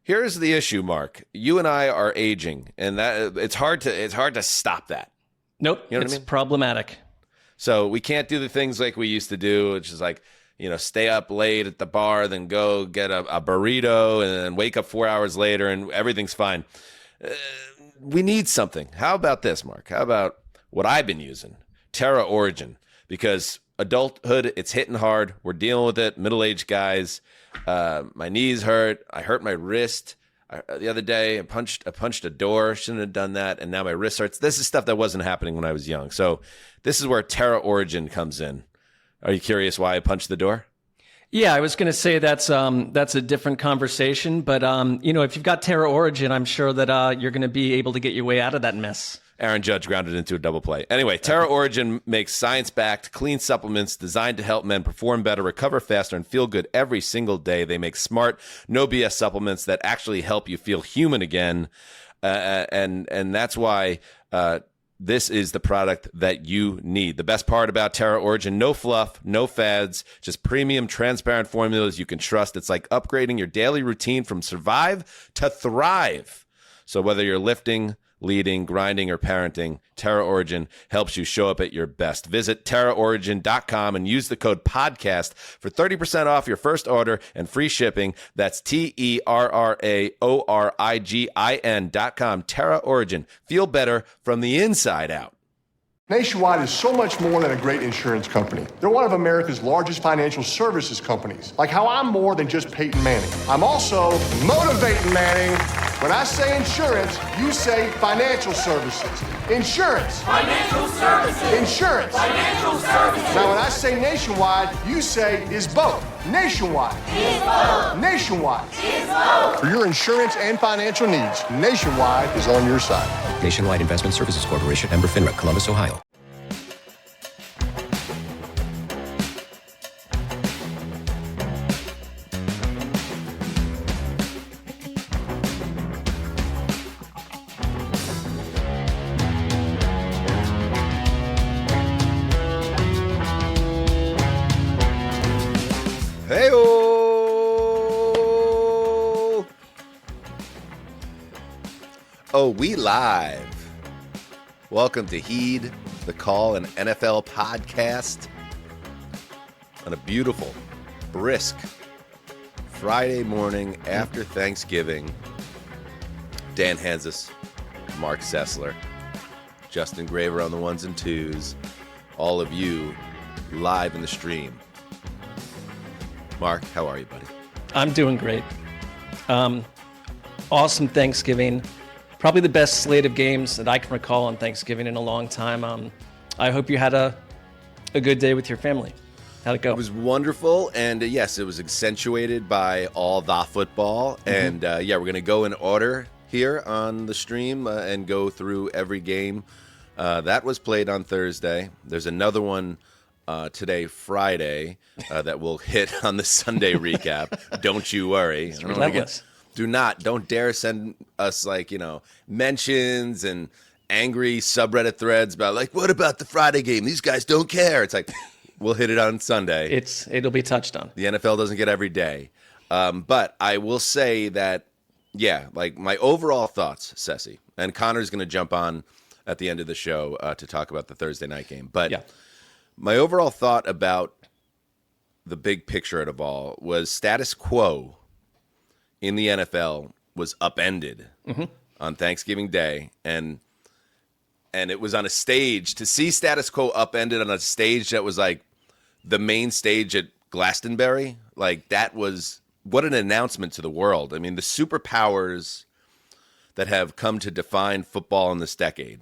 Here's the issue, Mark. You and I are aging, and that it's hard to stop that. Nope, you know it's what I mean? problematic. So we can't do the things like we used to do, which is like, stay up late at the bar, then go get a burrito, and then wake up 4 hours later, and everything's fine. We need something. How about this, Mark? How about what I've been using? Terra Origin. Because adulthood, it's hitting hard. We're dealing with it. Middle-aged guys. My knees hurt. I hurt my wrist the other day. I punched a door. Shouldn't have done that. And now my wrist hurts. This is stuff that wasn't happening when I was young. So this is where Terra Origin comes in. Are you curious why I punched the door? Yeah, I was going to say that's a different conversation, but if you've got Terra Origin, I'm sure that you're going to be able to get your way out of that mess. Aaron Judge grounded into a double play. Anyway, Terra Origin makes science-backed, clean supplements designed to help men perform better, recover faster, and feel good every single day. They make smart, no BS supplements that actually help you feel human again, and that's why. This is the product that you need. The best part about Terra Origin, no fluff, no fads, just premium, transparent formulas you can trust. It's like upgrading your daily routine from survive to thrive. So whether you're lifting, leading, grinding, or parenting, Terra Origin helps you show up at your best. Visit TerraOrigin.com and use the code PODCAST for 30% off your first order and free shipping. That's TerraOrigin.com. Terra Origin. Feel better from the inside out. Nationwide is so much more than a great insurance company. They're one of America's largest financial services companies. Like how I'm more than just Peyton Manning. I'm also motivating Manning. When I say insurance, you say financial services. Insurance. Financial services. Insurance. Financial services. Now, when I say nationwide, you say is both. Nationwide. Is both. Nationwide. Is both. For your insurance and financial needs, Nationwide is on your side. Nationwide Investment Services Corporation, member FINRA, Columbus, Ohio. Hey-oh! Oh, we live. Welcome to Heed the Call, an NFL podcast on a beautiful, brisk Friday morning after Thanksgiving. Dan Hanzus, Marc Sessler, Justin Graver on the ones and twos, all of you live in the stream. Mark, how are you, buddy? I'm doing great. Awesome Thanksgiving. Probably the best slate of games that I can recall on Thanksgiving in a long time. I hope you had a good day with your family. How'd it go? It was wonderful, and yes, it was accentuated by all the football. And we're going to go in order here on the stream and go through every game that was played on Thursday. There's another one today, Friday, that will hit on the Sunday recap. Don't you worry. It's relentless. Don't dare send us mentions and angry subreddit threads about what about the Friday game? These guys don't care. It's like, we'll hit it on Sunday. It'll be touched on. The NFL doesn't get every day. But I will say that, my overall thoughts, Ceci, and Connor's going to jump on at the end of the show to talk about the Thursday night game. But my overall thought about the big picture of it all was status quo in the NFL was upended on Thanksgiving Day, and it was on a stage. To see status quo upended on a stage that was like the main stage at Glastonbury, that was what an announcement to the world. I mean, the superpowers that have come to define football in this decade: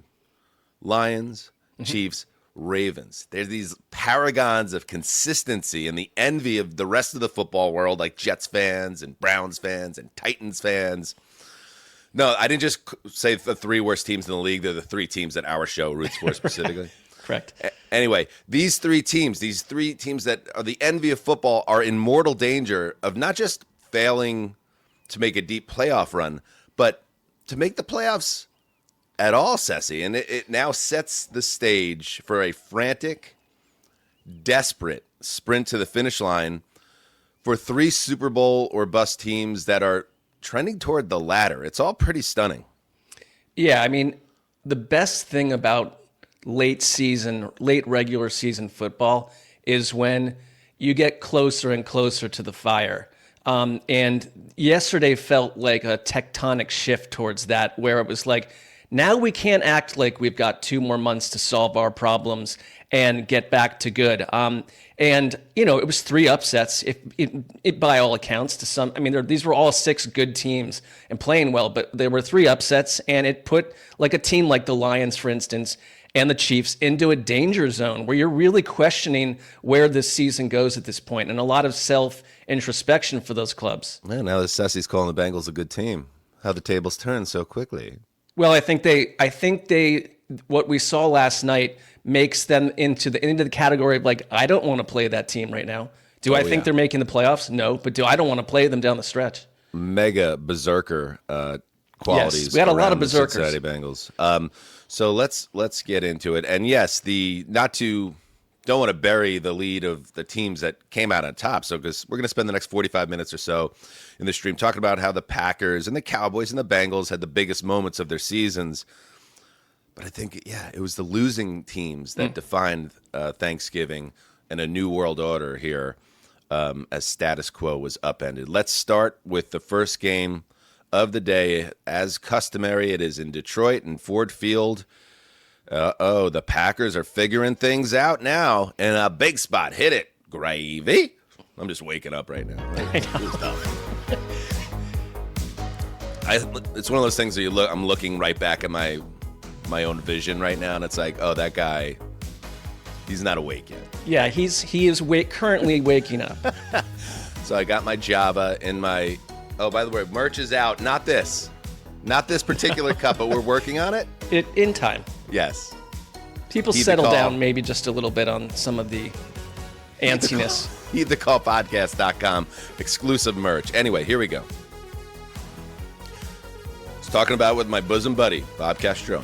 Lions, Chiefs, Ravens. They're these paragons of consistency and the envy of the rest of the football world, like Jets fans and Browns fans and Titans fans. No, I didn't just say the three worst teams in the league. They're the three teams that our show roots for specifically. Correct. Anyway, these three teams that are the envy of football, are in mortal danger of not just failing to make a deep playoff run, but to make the playoffs at all, Ceci. And it now sets the stage for a frantic, desperate sprint to the finish line for three Super Bowl or bust teams that are trending toward the latter. It's all pretty stunning. Yeah, I mean, the best thing about late regular season football is when you get closer and closer to the fire. And yesterday felt like a tectonic shift towards that, where it was like, now we can't act like we've got 2 more months to solve our problems and get back to good. And, it was 3 upsets, if by all accounts, these were all 6 good teams and playing well, but there were 3 upsets, and it put like a team like the Lions, for instance, and the Chiefs into a danger zone where you're really questioning where this season goes at this point, and a lot of self-introspection for those clubs. Man, now that Sessy's calling the Bengals a good team, how the tables turn so quickly. Well, I think what we saw last night makes them into the category of like, I don't want to play that team right now. Do I think they're making the playoffs? No, but I don't want to play them down the stretch. Mega berserker qualities. Yes, we had a lot of the berserkers. Cincinnati Bengals. So let's get into it. And yes, don't want to bury the lead of the teams that came out on top. So because we're going to spend the next 45 minutes or so in the stream talking about how the Packers and the Cowboys and the Bengals had the biggest moments of their seasons. But I think, it was the losing teams that defined Thanksgiving and a new world order here as status quo was upended. Let's start with the first game of the day. As customary, it is in Detroit and Ford Field. The Packers are figuring things out now in a big spot. Hit it, gravy. I'm just waking up right now. It's one of those things where I'm looking right back at my own vision right now, and it's like, oh, that guy, he's not awake yet. Yeah, he is currently waking up. So I got my Java in my. Oh, by the way, merch is out. Not this particular cup, but we're working on it. In time. Yes. People settle down maybe just a little bit on some of the antsiness. HeedTheCallPodcast.com exclusive merch. Anyway, here we go. I was talking about with my bosom buddy, Bob Castro.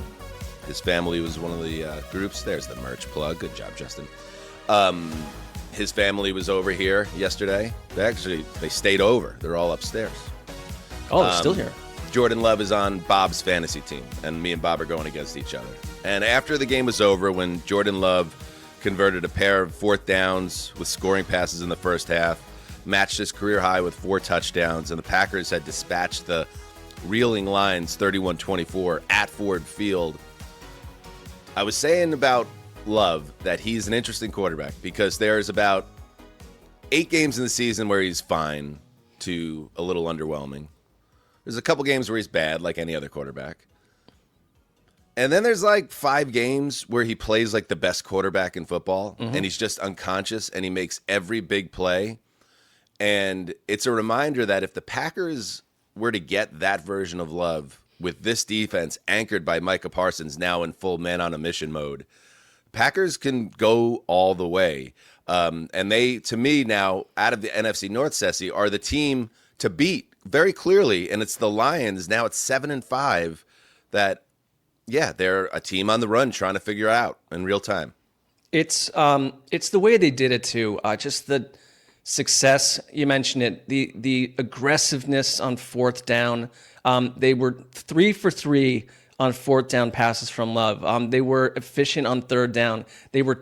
His family was one of the groups. There's the merch plug. Good job, Justin. His family was over here yesterday. They stayed over. They're all upstairs. Oh, they're still here. Jordan Love is on Bob's fantasy team, and me and Bob are going against each other. And after the game was over, when Jordan Love converted a pair of 4th downs with scoring passes in the first half, matched his career high with 4 touchdowns, and the Packers had dispatched the reeling Lions 31-24 at Ford Field, I was saying about Love that he's an interesting quarterback because there's about 8 games in the season where he's fine to a little underwhelming. There's a couple games where he's bad, like any other quarterback. And then there's like 5 games where he plays like the best quarterback in football, and he's just unconscious, and he makes every big play. And it's a reminder that if the Packers were to get that version of Love with this defense anchored by Micah Parsons now in full man-on-a-mission mode, Packers can go all the way. And they, to me now, out of the NFC North, Sessy, are the team to beat very clearly. And it's the Lions, now at 7-5, that, they're a team on the run trying to figure out in real time. It's the way they did it, too. Just the success, you mentioned it, the aggressiveness on 4th down. They were 3 for 3 on 4th down passes from Love. They were efficient on 3rd down. They were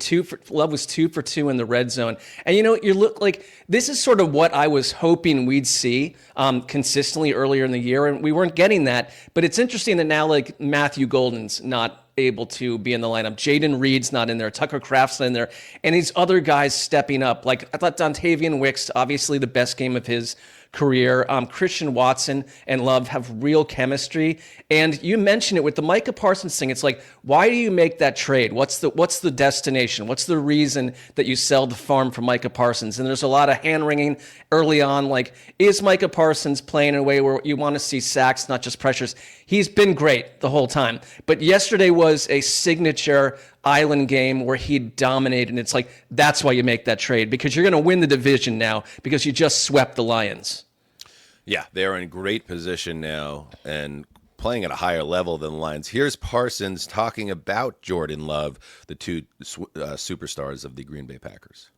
Love was 2 for 2 in the red zone. And you look like this is sort of what I was hoping we'd see consistently earlier in the year, and we weren't getting that. But it's interesting that now like Matthew Golden's not able to be in the lineup. Jaden Reed's not in there. Tucker Kraft's not in there. And these other guys stepping up. Like I thought Dontavian Wicks, obviously the best game of his career. Christian Watson and Love have real chemistry. And you mentioned it with the Micah Parsons thing. It's like, why do you make that trade? What's the destination? What's the reason that you sell the farm for Micah Parsons? And there's a lot of hand-wringing early on, like, is Micah Parsons playing in a way where you want to see sacks, not just pressures? He's been great the whole time. But yesterday was a signature island game where he dominated. And it's like, that's why you make that trade, because you're going to win the division now because you just swept the Lions. Yeah, they're in great position now and playing at a higher level than the Lions. Here's Parsons talking about Jordan Love, the 2 superstars of the Green Bay Packers.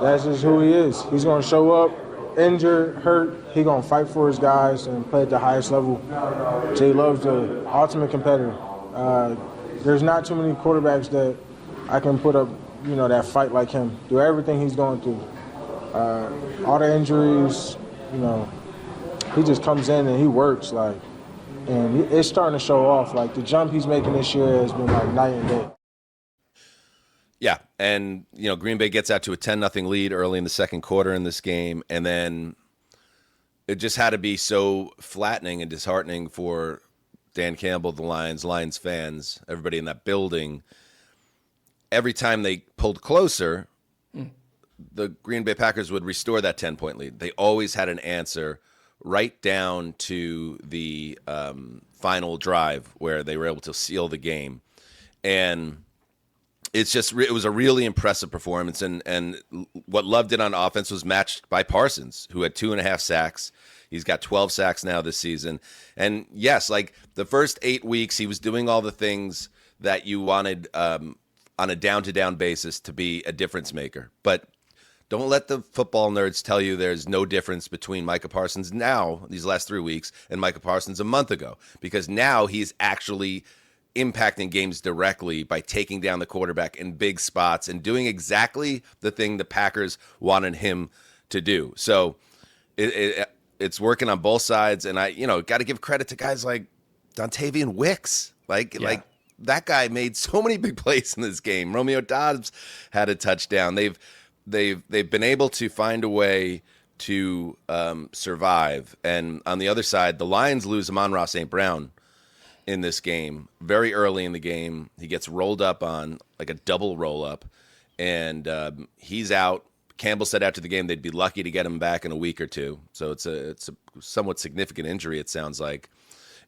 That's just who he is. He's going to show up. injured, hurt, he gonna fight for his guys and play at the highest level. Jay Love's the ultimate competitor. There's not too many quarterbacks that I can put up, that fight like him. Do everything he's going through. All the injuries, he just comes in and he works, and it's starting to show off. Like, the jump he's making this year has been like night and day. Yeah, and Green Bay gets out to a 10-0 lead early in the second quarter in this game, and then it just had to be so flattening and disheartening for Dan Campbell, the Lions fans, everybody in that building. Every time they pulled closer, the Green Bay Packers would restore that 10-point lead. They always had an answer right down to the final drive where they were able to seal the game. And it was a really impressive performance, and what Love did on offense was matched by Parsons, who had 2.5 sacks. He's got 12 sacks now this season. And yes, like the first 8 weeks, he was doing all the things that you wanted on a down-to-down basis to be a difference maker. But don't let the football nerds tell you there's no difference between Micah Parsons now, these last 3 weeks, and Micah Parsons a month ago, because now he's actually impacting games directly by taking down the quarterback in big spots and doing exactly the thing the Packers wanted him to do. So it's working on both sides, and I got to give credit to guys like Dontavian Wicks. Like that guy made so many big plays in this game. Romeo Doubs had a touchdown. They've been able to find a way to survive. And on the other side, the Lions lose Amon-Ra St. Brown in this game. Very early in the game, he gets rolled up on like a double roll up, and he's out. Campbell said after the game they'd be lucky to get him back in a week or two. So it's a somewhat significant injury, it sounds like.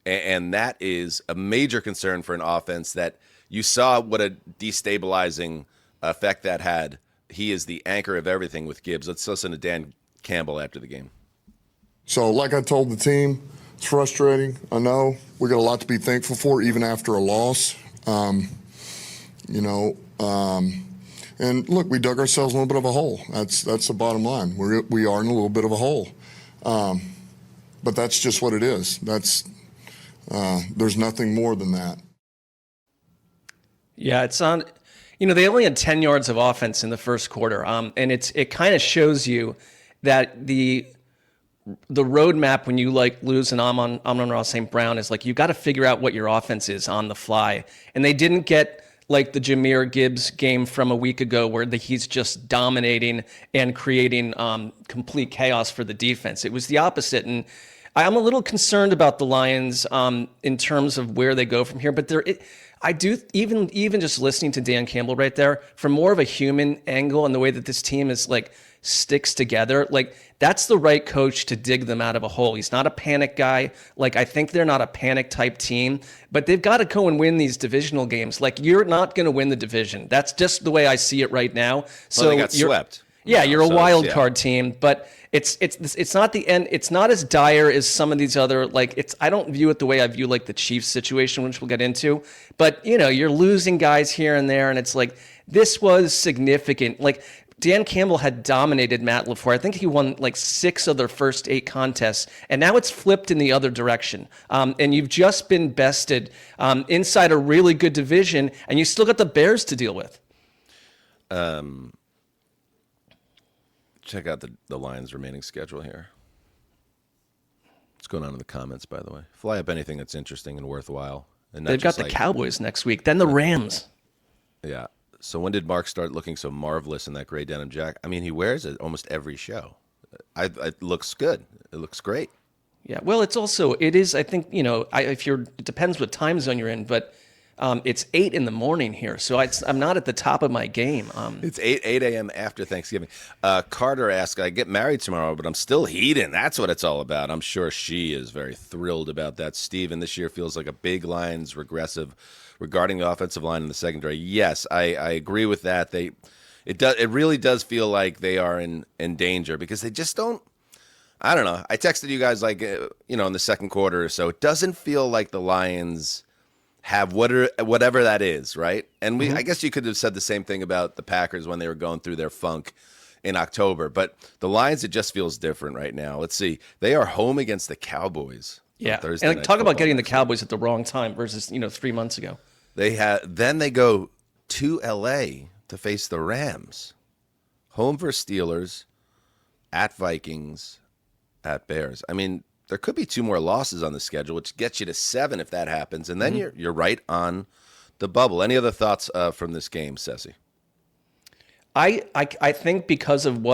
And that is a major concern for an offense that you saw what a destabilizing effect that had. He is the anchor of everything with Gibbs. Let's listen to Dan Campbell after the game. So like I told the team, it's frustrating. I know we got a lot to be thankful for, even after a loss. And look, we dug ourselves a little bit of a hole. That's the bottom line. We are in a little bit of a hole, but that's just what it is. There's nothing more than that. Yeah, it's on. They only had 10 yards of offense in the first quarter, and it kind of shows you that the roadmap when you lose an Amon-Ra St. Brown is you got to figure out what your offense is on the fly, and they didn't get like the Jahmyr Gibbs game from a week ago where he's just dominating and creating complete chaos for the defense. It was the opposite, and I'm a little concerned about the Lions in terms of where they go from here. But I do, even just listening to Dan Campbell right there, from more of a human angle and the way that this team is sticks together, that's the right coach to dig them out of a hole. He's not a panic guy. I think they're not a panic type team, but they've got to go and win these divisional games. You're not going to win the division. That's just the way I see it right now. So they got swept. Yeah, you're a wild card team, but it's not the end. It's not as dire as some of these other I don't view it the way I view the Chiefs situation, which we'll get into. But you're losing guys here and there, and it's this was significant. Dan Campbell had dominated Matt LaFleur. I think he won 6 of their first 8 contests, and now it's flipped in the other direction. And you've just been bested inside a really good division, and you still got the Bears to deal with. Check out the Lions' remaining schedule here. What's going on in the comments, by the way? Fly up anything that's interesting and worthwhile. And they've got the Cowboys next week, then the Rams. Yeah. So when did Mark start looking so marvelous in that gray denim jacket? I mean, he wears it almost every show. It looks good. It looks great. Yeah. Well, it is. I think it depends what time zone you're in, but it's 8 in the morning here, so I'm not at the top of my game. It's 8 a.m. after Thanksgiving. Carter asked, I get married tomorrow, but I'm still heating. That's what it's all about. I'm sure she is very thrilled about that. Steven, this year feels like a big Lions regressive regarding the offensive line in the secondary. Yes, I agree with that. It really does feel like they are in danger because they just don't. I don't know. I texted you guys in the second quarter or so. It doesn't feel like the Lions have whatever that is, right? And I guess you could have said the same thing about the Packers when they were going through their funk in October. But the Lions, it just feels different right now. Let's see. They are home against the Cowboys. Yeah, Thursday and Night talk about Football getting the next Cowboys at the wrong time versus 3 months ago. Then they go to LA to face the Rams. Home for Steelers, at Vikings, at Bears. I mean, there could be 2 more losses on the schedule, which gets you to 7 if that happens, and then you're right on the bubble. Any other thoughts from this game, Ceci? I think because of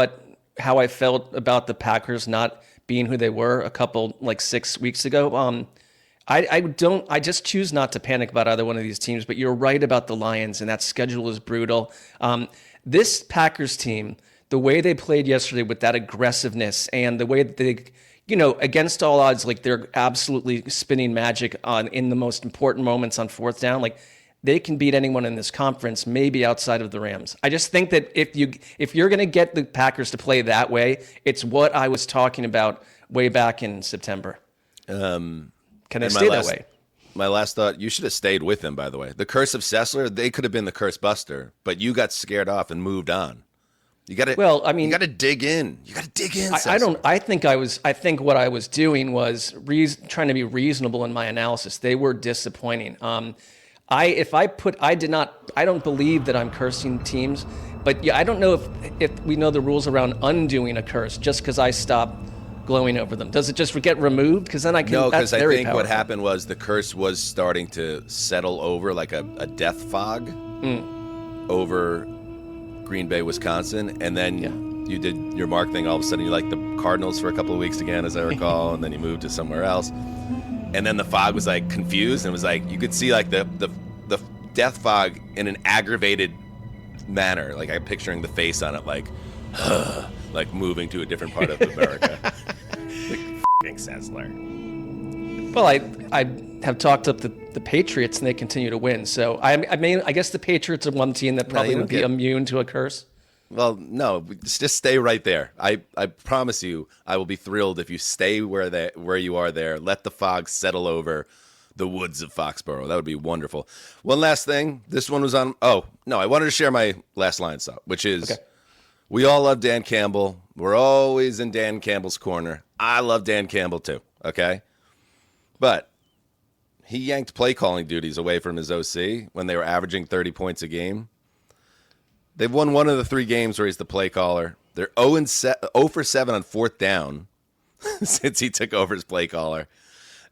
how I felt about the Packers not being who they were a couple 6 weeks ago, I just choose not to panic about either one of these teams. But you're right about the Lions, and that schedule is brutal. This Packers team, the way they played yesterday with that aggressiveness and the way that they, against all odds, they're absolutely spinning magic in the most important moments on fourth down. They can beat anyone in this conference, maybe outside of the Rams. I just think that if you're going to get the Packers to play that way, it's what I was talking about way back in September. Can they stay that way? My last thought, you should have stayed with him, by the way. The curse of Sessler, they could have been the curse buster, but you got scared off and moved on. You got to you got to dig in. You got to dig in. I think what I was doing was trying to be reasonable in my analysis. They were disappointing. I don't believe that I'm cursing teams, but I don't know if we know the rules around undoing a curse just because I stop glowing over them. Does it just get removed? Because then I can. No, because I think powerful. What happened was the curse was starting to settle over like a death fog over Green Bay, Wisconsin, and then you did your Mark thing. All of a sudden, you liked the Cardinals for a couple of weeks again, as I recall, and then you moved to somewhere else. And then the fog was confused, and it was you could see the death fog in an aggravated manner. I'm picturing the face on it, like moving to a different part of America. F***ing Sessler. Well, I have talked up the Patriots, and they continue to win. So I guess the Patriots are one team that probably would be immune to a curse. Well, no, just stay right there. I promise you, I will be thrilled if you stay where you are there. Let the fog settle over the woods of Foxborough. That would be wonderful. One last thing. This one was on. Oh, no, I wanted to share my last line thought, which is we all love Dan Campbell. We're always in Dan Campbell's corner. I love Dan Campbell too, okay? But he yanked play calling duties away from his OC when they were averaging 30 points a game. They've won one of the 3 games where he's the play caller. They're 0 for 7 on fourth down since he took over as play caller.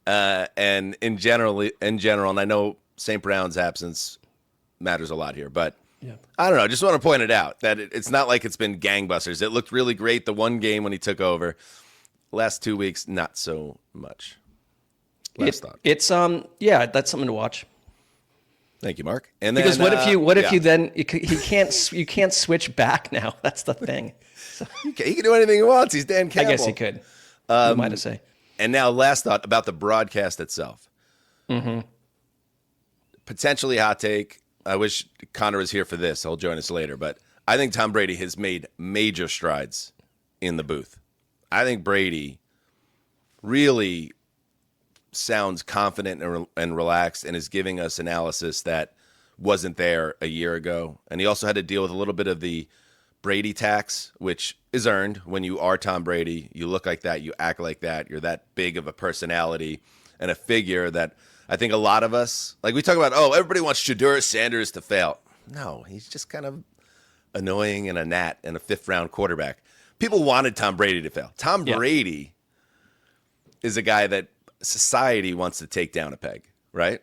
And in general, and I know St. Brown's absence matters a lot here, but I don't know. I just want to point it out that it's not like it's been gangbusters. It looked really great the one game when he took over. Last 2 weeks, not so much. Last thought. It's that's something to watch. Thank you, Mark. And then, because what if you then you can't switch back now? That's the thing. So, he can do anything he wants. He's Dan Campbell. I guess he could. Who am I to say? And now, last thought about the broadcast itself. Mm-hmm. Potentially hot take. I wish Conor was here for this. He'll join us later. But I think Tom Brady has made major strides in the booth. I think Brady really sounds confident and relaxed and is giving us analysis that wasn't there a year ago. And he also had to deal with a little bit of the Brady tax, which is earned when you are Tom Brady. You look like that. You act like that. You're that big of a personality and a figure that I think a lot of us, we talk about, everybody wants Shedeur Sanders to fail. No, he's just kind of annoying and a gnat and a 5th-round quarterback. People wanted Tom Brady to fail. Tom Brady is a guy that society wants to take down a peg, right?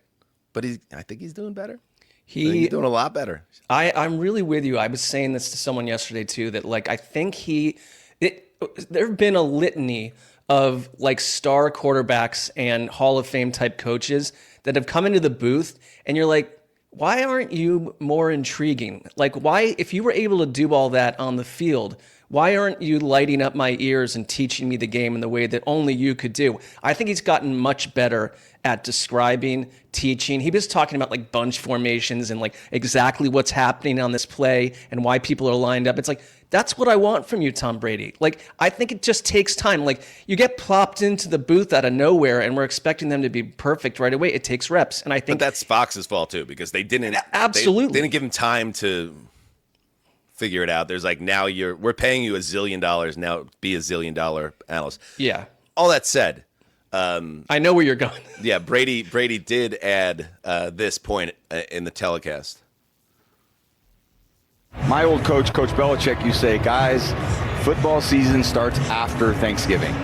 But I think he's doing better. He's doing a lot better. I'm really with you. I was saying this to someone yesterday too, that I think there have been a litany of star quarterbacks and Hall of Fame type coaches that have come into the booth, and you're like, why aren't you more intriguing? Why, if you were able to do all that on the field, why aren't you lighting up my ears and teaching me the game in the way that only you could do? I think he's gotten much better at describing, teaching. He was talking about bunch formations and exactly what's happening on this play and why people are lined up. It's that's what I want from you, Tom Brady. I think it just takes time. You get plopped into the booth out of nowhere and we're expecting them to be perfect right away. It takes reps. And I think that's Fox's fault too, because they didn't absolutely they didn't give him time to figure it out. There's like, now we're paying you $1 zillion, now be a $1 zillion analyst. Yeah. All that said, I know where you're going. yeah, Brady did add this point in the telecast. My old coach, Coach Belichick, you say, guys, football season starts after Thanksgiving.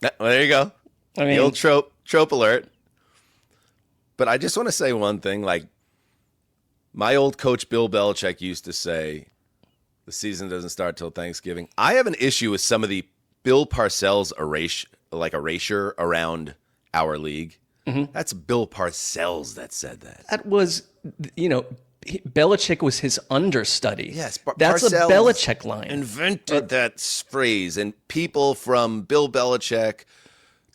Well, there you go. I mean, The old trope alert. But I just want to say one thing. Like, my old coach, Bill Belichick, used to say, the season doesn't start till Thanksgiving. I have an issue with some of the Bill Parcells erasure around our league. Mm-hmm. That's Bill Parcells that said that. that was, Belichick was his understudy. Yes, that's Parcells a Belichick line. Invented that phrase, and people from Bill Belichick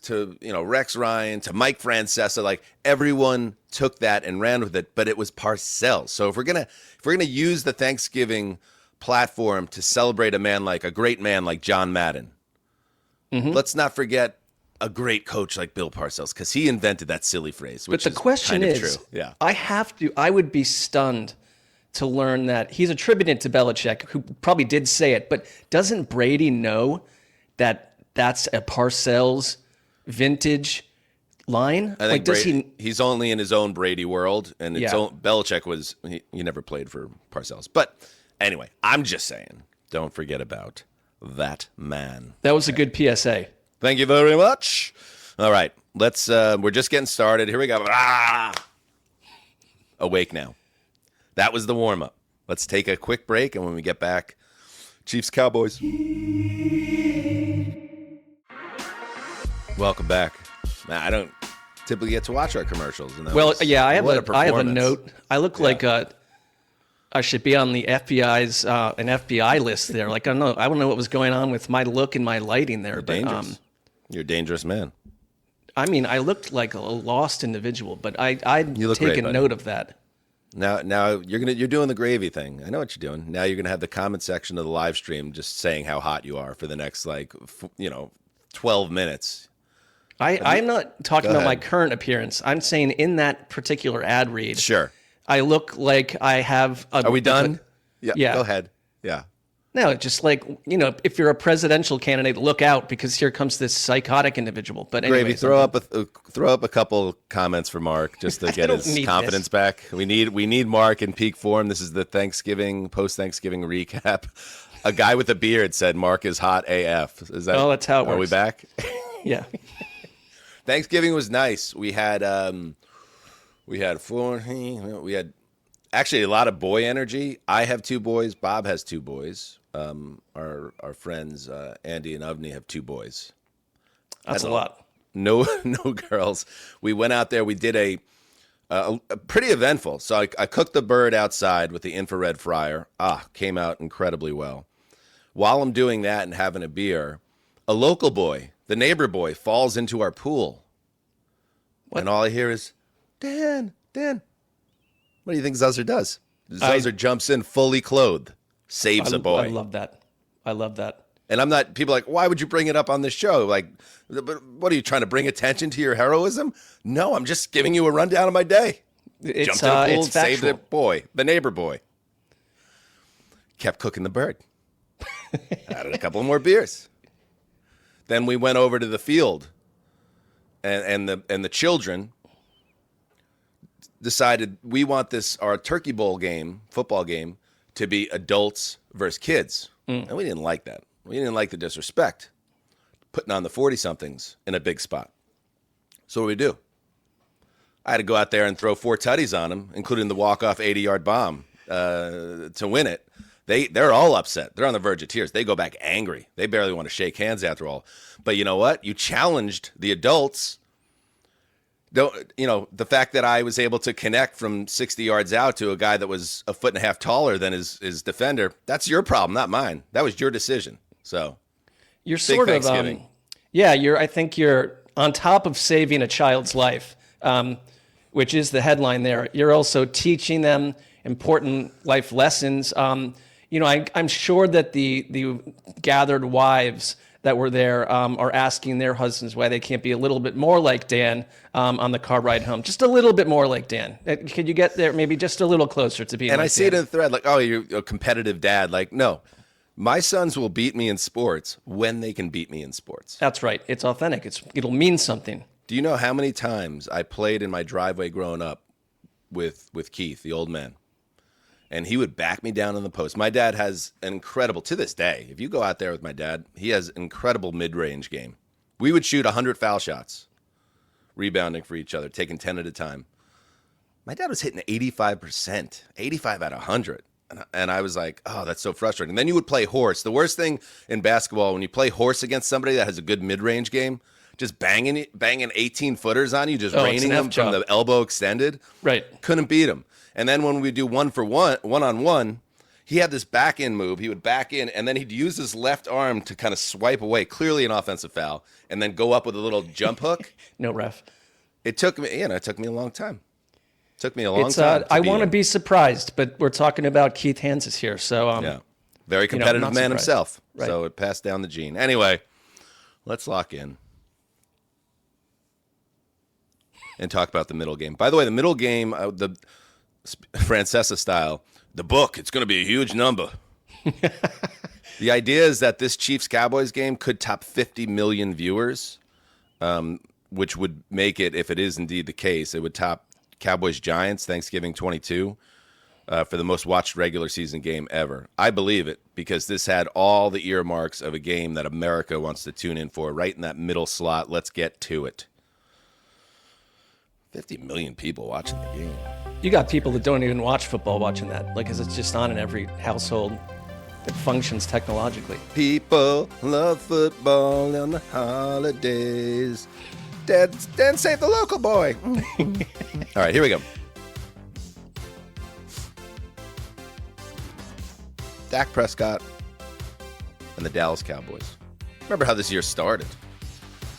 to Rex Ryan to Mike Francesa, like everyone took that and ran with it. But it was Parcells. So if we're gonna use the Thanksgiving platform to celebrate a great man like John Madden, let's not forget a great coach like Bill Parcells, because he invented that silly phrase. Which But the question kind of is, true. Yeah. I would be stunned to learn that he's attributed to Belichick, who probably did say it, but doesn't Brady know that that's a Parcells vintage line? I think he's only in his own Brady world, and Belichick he never played for Parcells. But anyway, I'm just saying, don't forget about that man. That was a good PSA. Thank you very much. All right, we're just getting started. Here we go. Awake now. That was the warm-up. Let's take a quick break, and when we get back, Chiefs Cowboys. Welcome back. Now, I don't typically get to watch our commercials. And I have a note. I look like I should be on the FBI's an FBI list there. Like I don't know what was going on with my look and my lighting there. You're a dangerous man. I mean, I looked like a lost individual, but I'd look take great, a note of that. Now you're doing the gravy thing. I know what you're doing. Now you're gonna have the comment section of the live stream just saying how hot you are for the next 12 minutes. I'm not talking about my current appearance. I'm saying in that particular ad read. Sure. I look like I have. Are we done? Yeah. Go ahead. Yeah. No, just like, if you're a presidential candidate, look out, because here comes this psychotic individual. But anyway, Gravy, throw up a couple comments for Mark just to get his confidence back. We need Mark in peak form. This is the post-Thanksgiving recap. A guy with a beard said Mark is hot AF. Is that? Oh, that's how it works. Are we back? Yeah. Thanksgiving was nice. We had actually a lot of boy energy. I have 2 boys. Bob has 2 boys. Our friends Andy and Avni have 2 boys. That's a lot. No girls. We went out there. We did a pretty eventful. So I cooked the bird outside with the infrared fryer. Came out incredibly well. While I'm doing that and having a beer, a local boy, the neighbor boy, falls into our pool. What? And all I hear is, Dan. What do you think Zuzzer does? Zuzzer jumps in fully clothed, saves a boy. I love that. And I'm not, people are like, why would you bring it up on this show? Like, what are you trying to bring attention to your heroism? No, I'm just giving you a rundown of my day. Jumped in the pool, saved the boy, the neighbor boy. Kept cooking the bird. Added a couple more beers. Then we went over to the field, and the children decided we want our turkey bowl game, football game, to be adults versus kids. And we didn't like that. We didn't like the disrespect, putting on the 40-somethings in a big spot. So what do we do? I had to go out there and throw 4 tutties on them, including the walk-off 80-yard bomb to win it. They're all upset. They're on the verge of tears. They go back angry. They barely want to shake hands after all. But you know what? You challenged the adults. The fact that I was able to connect from 60 yards out to a guy that was a foot and a half taller than his defender, that's your problem, not mine. That was your decision. So you're sort of, I think you're on top of saving a child's life, which is the headline there. You're also teaching them important life lessons. I'm sure that the gathered wives that were there are asking their husbands why they can't be a little bit more like Dan on the car ride home. Just a little bit more like Dan. Could you get there maybe just a little closer to being And like I see Dan? it in the thread, like, oh, you're a competitive dad. Like, no, my sons will beat me in sports when they can beat me in sports. That's right. It's authentic. It'll mean something. Do you know how many times I played in my driveway growing up with Keith, the old man? And he would back me down in the post. My dad has an incredible, to this day, if you go out there with my dad, he has an incredible mid-range game. We would shoot 100 foul shots, rebounding for each other, taking 10 at a time. My dad was hitting 85%, 85 out of 100. And I was like, oh, that's so frustrating. And then you would play horse. The worst thing in basketball, when you play horse against somebody that has a good mid-range game, just banging 18-footers on you, just raining them from the elbow extended. Right. Couldn't beat him. And then when we do one-on-one, he had this back-in move. He would back in, and then he'd use his left arm to kind of swipe away, clearly an offensive foul, and then go up with a little jump hook. No ref. It took me a long time. Took me a long time. I want to be surprised, but we're talking about Keith Hanzus here. So, yeah. Very competitive man himself. Right. So it passed down the gene. Anyway, let's lock in and talk about the middle game. By the way, the middle game, the Francesa style, the book, it's going to be a huge number. The idea is that this Chiefs-Cowboys game could top 50 million viewers, which would make it, if it is indeed the case, it would top Cowboys-Giants Thanksgiving 22 for the most watched regular season game ever. I believe it because this had all the earmarks of a game that America wants to tune in for, right in that middle slot. Let's get to it. 50 million people watching the game. You got people that don't even watch football watching that, like, because it's just on in every household that functions technologically. People love football on the holidays. Dad, save the local boy. All right, here we go. Dak Prescott and the Dallas Cowboys. Remember how this year started?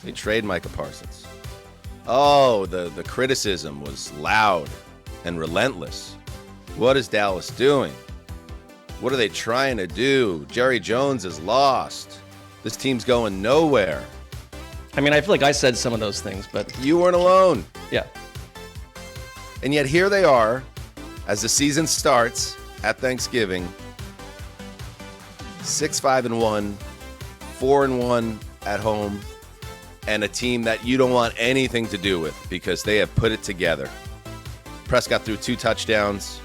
They trade Micah Parsons. Oh, the criticism was loud and relentless. What is Dallas doing? What are they trying to do? Jerry Jones is lost. This team's going nowhere. I mean, I feel like I said some of those things, but You weren't alone. yeah. And yet here they are as the season starts at Thanksgiving. 6-5-1, 4-1 at home, and a team that you don't want anything to do with because they have put it together. Prescott threw 2 touchdowns.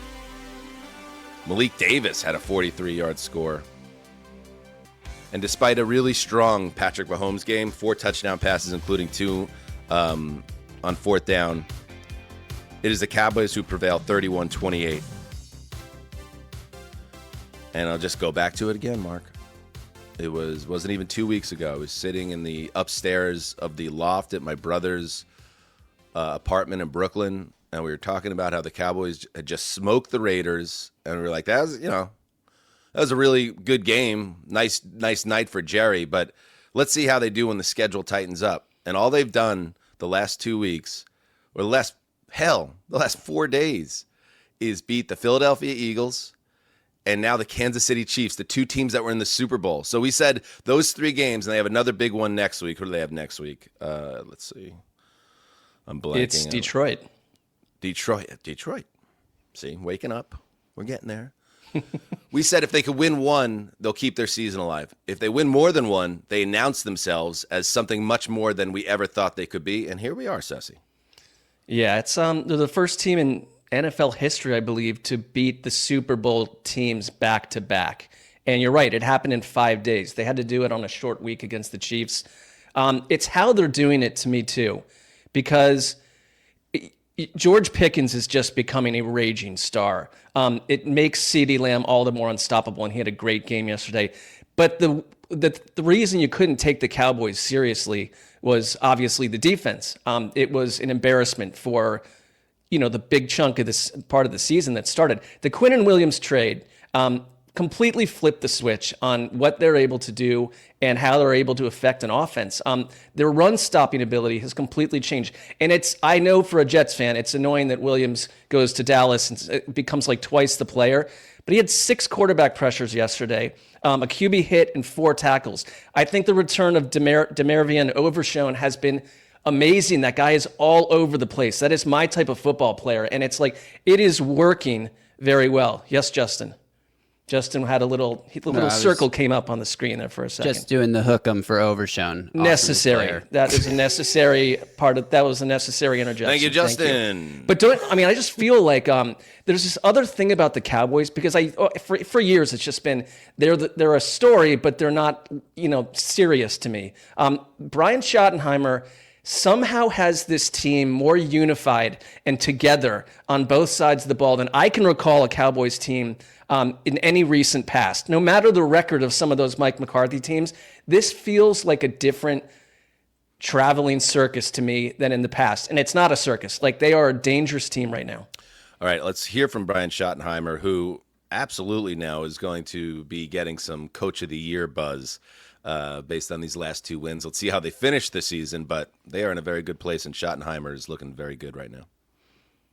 Malik Davis had a 43-yard score. And despite a really strong Patrick Mahomes game, 4 touchdown passes, including 2 on 4th down, it is the Cowboys who prevail 31-28. And I'll just go back to it again, Mark. It wasn't even 2 weeks ago. I was sitting in the upstairs of the loft at my brother's apartment in Brooklyn, and we were talking about how the Cowboys had just smoked the Raiders, and we were like, that was a really good game. Nice night for Jerry, but let's see how they do when the schedule tightens up. And all they've done the last 2 weeks, or the last 4 days, is beat the Philadelphia Eagles and now the Kansas City Chiefs, the 2 teams that were in the Super Bowl. So we said those 3 games, and they have another big one next week. Who do they have next week? Let's see. I'm blanking. It's Detroit. Detroit. See, waking up. We're getting there. We said if they could win 1, they'll keep their season alive. If they win more than 1, they announce themselves as something much more than we ever thought they could be. And here we are, Cessy. Yeah, it's they're the first team in NFL history, I believe, to beat the Super Bowl teams back to back. And you're right, it happened in 5 days. They had to do it on a short week against the Chiefs. It's how they're doing it to me too, because George Pickens is just becoming a raging star. It makes CeeDee Lamb all the more unstoppable, and he had a great game yesterday. But the reason you couldn't take the Cowboys seriously was obviously the defense. It was an embarrassment for the big chunk of this part of the season that started. The Quinnen Williams trade, completely flipped the switch on what they're able to do and how they're able to affect an offense. Their run stopping ability has completely changed. And I know for a Jets fan, it's annoying that Williams goes to Dallas and it becomes like twice the player, but he had 6 quarterback pressures yesterday, a QB hit and 4 tackles. I think the return of Demarvion Overshone has been amazing. That guy is all over the place. That is my type of football player. And it's like, it is working very well. Yes, Justin. Justin had a little circle came up on the screen there for a second. Just doing the hook 'em for Overshone. Necessary. That is a necessary part of, that was a necessary interjection. Thank you, Justin. But I just feel like there's this other thing about the Cowboys, because for years it's just been, they're a story, but they're not, serious to me. Brian Schottenheimer somehow has this team more unified and together on both sides of the ball than I can recall a Cowboys team in any recent past. No matter the record of some of those Mike McCarthy teams, this feels like a different traveling circus to me than in the past. And it's not a circus. Like, they are a dangerous team right now. All right, let's hear from Brian Schottenheimer, who absolutely now is going to be getting some Coach of the Year buzz based on these last 2 wins. Let's see how they finish the season, but they are in a very good place, and Schottenheimer is looking very good right now.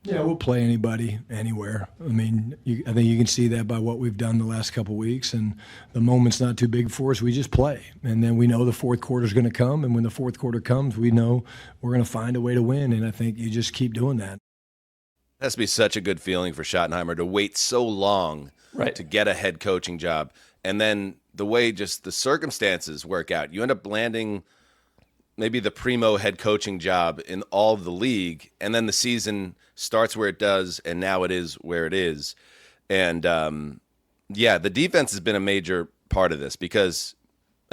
Yeah, we'll play anybody, anywhere. I mean, I think you can see that by what we've done the last couple of weeks, and the moment's not too big for us. We just play, and then we know the fourth quarter is going to come, and when the fourth quarter comes, we know we're going to find a way to win, and I think you just keep doing that. It has to be such a good feeling for Schottenheimer to wait so long to get a head coaching job, and then the way just the circumstances work out, you end up landing maybe the primo head coaching job in all of the league, and then the season starts where it does, and now it is where it is. And, the defense has been a major part of this because,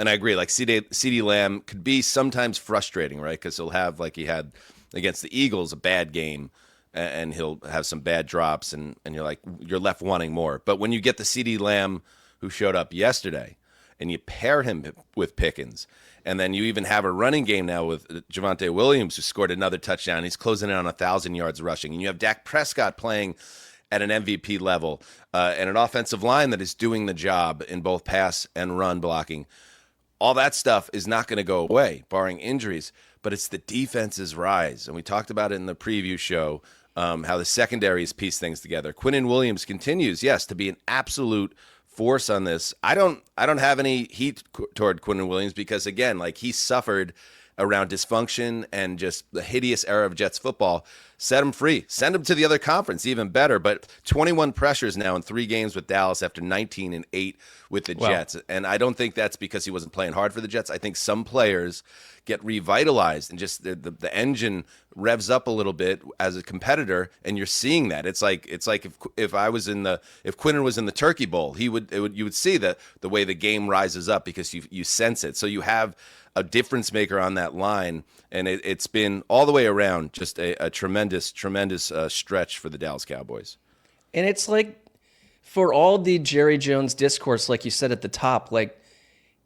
and I agree, like CeeDee Lamb could be sometimes frustrating, right? Because he'll have, like he had against the Eagles, a bad game, and he'll have some bad drops, and you're left wanting more. But when you get the CeeDee Lamb who showed up yesterday, and you pair him with Pickens, and then you even have a running game now with Javonte Williams, who scored another touchdown. He's closing in on 1,000 yards rushing. And you have Dak Prescott playing at an MVP level, and an offensive line that is doing the job in both pass and run blocking. All that stuff is not going to go away, barring injuries, but it's the defense's rise. And we talked about it in the preview show, how the secondary has pieced things together. Quinnen Williams continues, yes, to be an absolute force on this. I don't have any heat toward Quinnen Williams because, again, like, he suffered around dysfunction and just the hideous era of Jets football. Set him free. Send him to the other conference, even better. But 21 pressures now in 3 games with Dallas after 19 and 8 with the Jets. And I don't think that's because he wasn't playing hard for the Jets. I think some players get revitalized and just the engine revs up a little bit as a competitor, and you're seeing that. It's like if Quinnen was in the Turkey Bowl, you would see that the way the game rises up because you sense it. So you have a difference maker on that line, and it's been all the way around just a tremendous stretch for the Dallas Cowboys. And it's like, for all the Jerry Jones discourse, like you said at the top, like,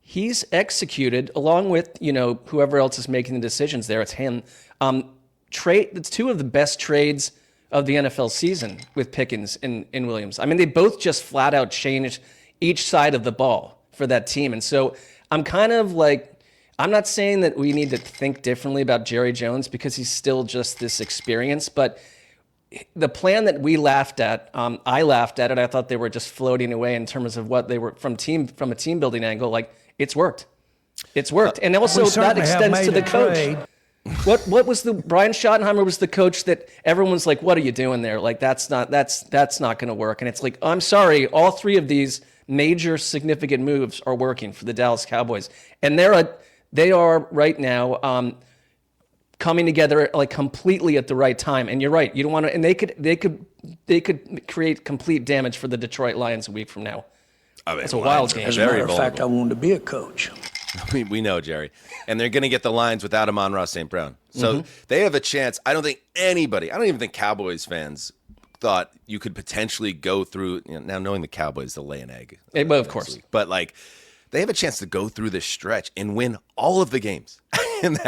he's executed, along with, whoever else is making the decisions there, it's him. It's 2 of the best trades of the NFL season with Pickens and Williams. I mean, they both just flat out changed each side of the ball for that team. And so I'm kind of like, I'm not saying that we need to think differently about Jerry Jones because he's still just this experience, but the plan that we laughed at, I laughed at it. I thought they were just floating away in terms of what they were from a team building angle. Like, it's worked. It's worked. And also that extends to the coach. What was Brian Schottenheimer was the coach that everyone's like, what are you doing there? Like, that's not going to work. And it's like, I'm sorry, all 3 of these major significant moves are working for the Dallas Cowboys. And they are right now coming together like completely at the right time. And you're right. You don't want to, and they could create complete damage for the Detroit Lions a week from now. I mean, it's a wild game. As a matter of fact, I wanted to be a coach. We know, Jerry. And they're going to get the Lions without Amon-Ra St. Brown. So they have a chance. I don't even think Cowboys fans thought you could potentially go through, now knowing the Cowboys, they'll lay an egg. Well, of course. But like, they have a chance to go through this stretch and win all of the games. And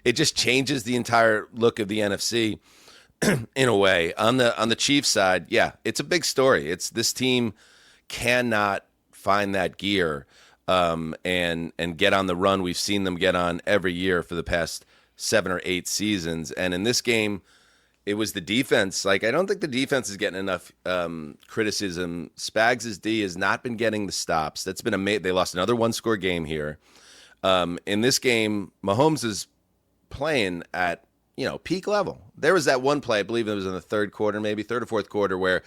it just changes the entire look of the NFC in a way. On the Chiefs side, yeah, it's a big story. It's this team cannot find that gear and get on the run we've seen them get on every year for the past 7 or 8 seasons. And in this game, it was the defense. Like, I don't think the defense is getting enough criticism. Spags' D has not been getting the stops. That's been amazing. They lost another one-score game here. In this game, Mahomes is playing at, peak level. There was that one play, I believe it was in the third quarter, maybe third or fourth quarter, where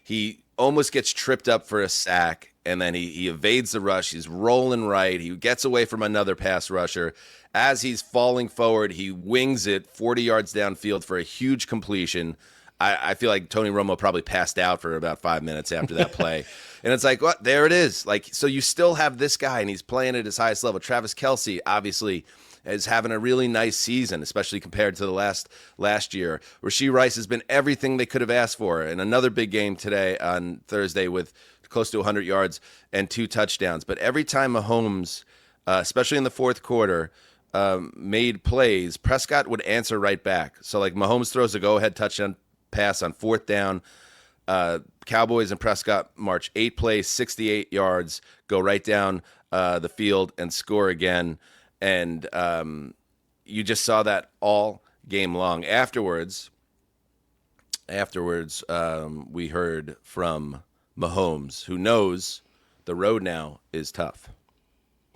he almost gets tripped up for a sack, and then he evades the rush. He's rolling right. He gets away from another pass rusher. As he's falling forward, he wings it 40 yards downfield for a huge completion. I feel like Tony Romo probably passed out for about 5 minutes after that play. And it's like, what? There it is. Like, so you still have this guy, and he's playing at his highest level. Travis Kelce, obviously, is having a really nice season, especially compared to the last year. Rashee Rice has been everything they could have asked for. And another big game today on Thursday with close to 100 yards and 2 touchdowns. But every time Mahomes, especially in the fourth quarter, made plays, Prescott would answer right back. So, like, Mahomes throws a go-ahead touchdown pass on 4th down. Cowboys and Prescott march 8 plays, 68 yards, go right down the field and score again. And you just saw that all game long. Afterwards, we heard from Mahomes, who knows the road now is tough.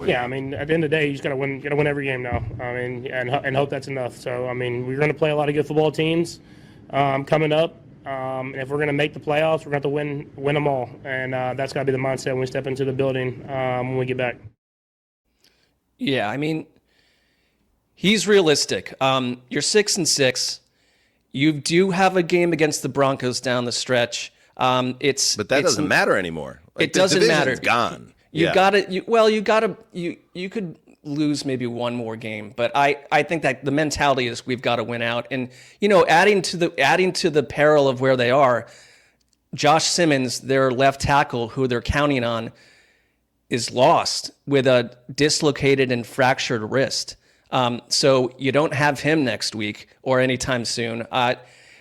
Yeah, I mean, at the end of the day, you just gotta win every game now. I mean, and hope that's enough. So, I mean, we're gonna play a lot of good football teams coming up. And if we're gonna make the playoffs, we're gonna have to win them all, and that's gotta be the mindset when we step into the building when we get back. Yeah, I mean, he's realistic. You're 6-6. You do have a game against the Broncos down the stretch. But that doesn't matter anymore. Like, it doesn't matter. It's gone. You could lose maybe one more game, but I think that the mentality is we've got to win out. And adding to the peril of where they are, Josh Simmons, their left tackle, who they're counting on, is lost with a dislocated and fractured wrist. So you don't have him next week or anytime soon.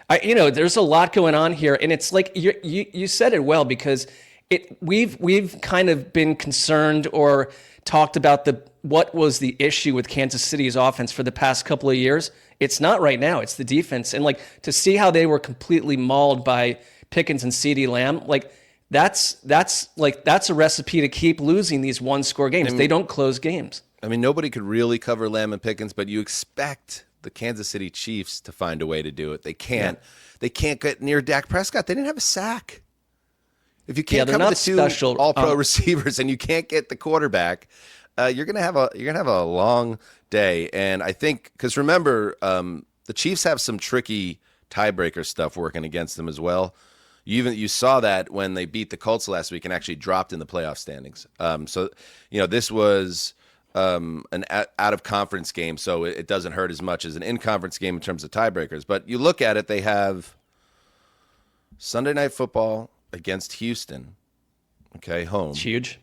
There's a lot going on here, and it's like you said it well, because we've kind of been concerned or talked about what was the issue with Kansas City's offense for the past couple of years. It's not right now. It's the defense, and like to see how they were completely mauled by Pickens and CeeDee Lamb, like. That's a recipe to keep losing these one-score games. I mean, they don't close games. I mean, nobody could really cover Lamb and Pickens, but you expect the Kansas City Chiefs to find a way to do it. They can't. Yeah. They can't get near Dak Prescott. They didn't have a sack. If you can't cover the two all-pro receivers and you can't get the quarterback, you're gonna have a long day. And I think because remember, the Chiefs have some tricky tiebreaker stuff working against them as well. You saw that when they beat the Colts last week and actually dropped in the playoff standings. This was an out-of-conference game, so it doesn't hurt as much as an in-conference game in terms of tiebreakers. But you look at it, they have Sunday Night Football against Houston, home. It's huge.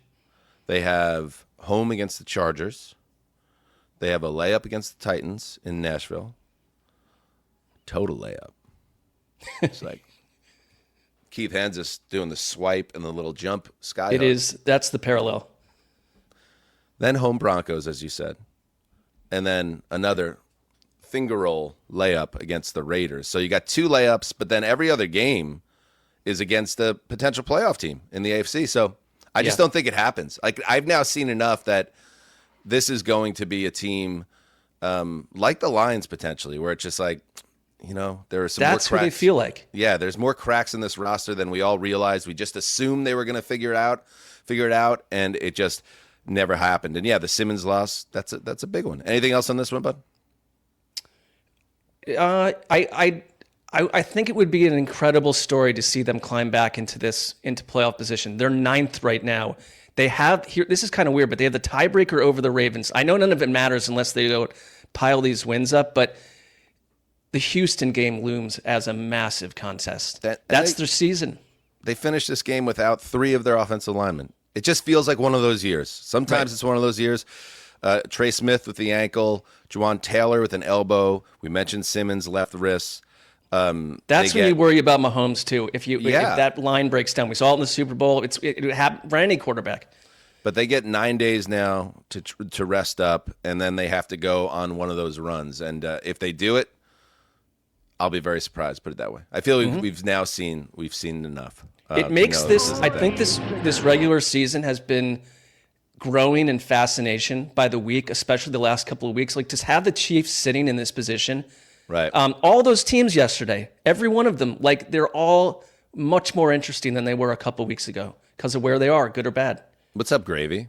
They have home against the Chargers. They have a layup against the Titans in Nashville. Total layup. It's like Keith Hanzus doing the swipe and the little jump sky. That's the parallel. Then home Broncos, as you said. And then another finger roll layup against the Raiders. So you got 2 layups, but then every other game is against a potential playoff team in the AFC. So I just don't think it happens. Like, I've now seen enough that this is going to be a team like the Lions potentially, where it's just like, there are some more cracks. That's what they feel like. Yeah, there's more cracks in this roster than we all realized. We just assumed they were going to figure it out, and it just never happened. And yeah, the Simmons loss, that's a big one. Anything else on this one, bud? I think it would be an incredible story to see them climb back into playoff position. They're 9th right now. They have here. This is kind of weird, but they have the tiebreaker over the Ravens. I know none of it matters unless they don't pile these wins up, but the Houston game looms as a massive contest. That's their season. They finished this game without 3 of their offensive linemen. It just feels like one of those years. Sometimes it's one of those years. Trey Smith with the ankle, Juwan Taylor with an elbow. We mentioned Simmons left wrist. That's when you worry about Mahomes too. If that line breaks down, we saw it in the Super Bowl. It happened for any quarterback. But they get 9 days now to rest up, and then they have to go on one of those runs. And if they do it, I'll be very surprised. Put it that way. I feel we've seen enough. It makes this. I think this regular season has been growing in fascination by the week, especially the last couple of weeks. Like, to have the Chiefs sitting in this position, right? All those teams yesterday, every one of them, like, they're all much more interesting than they were a couple of weeks ago because of where they are, good or bad. What's up, Gravy?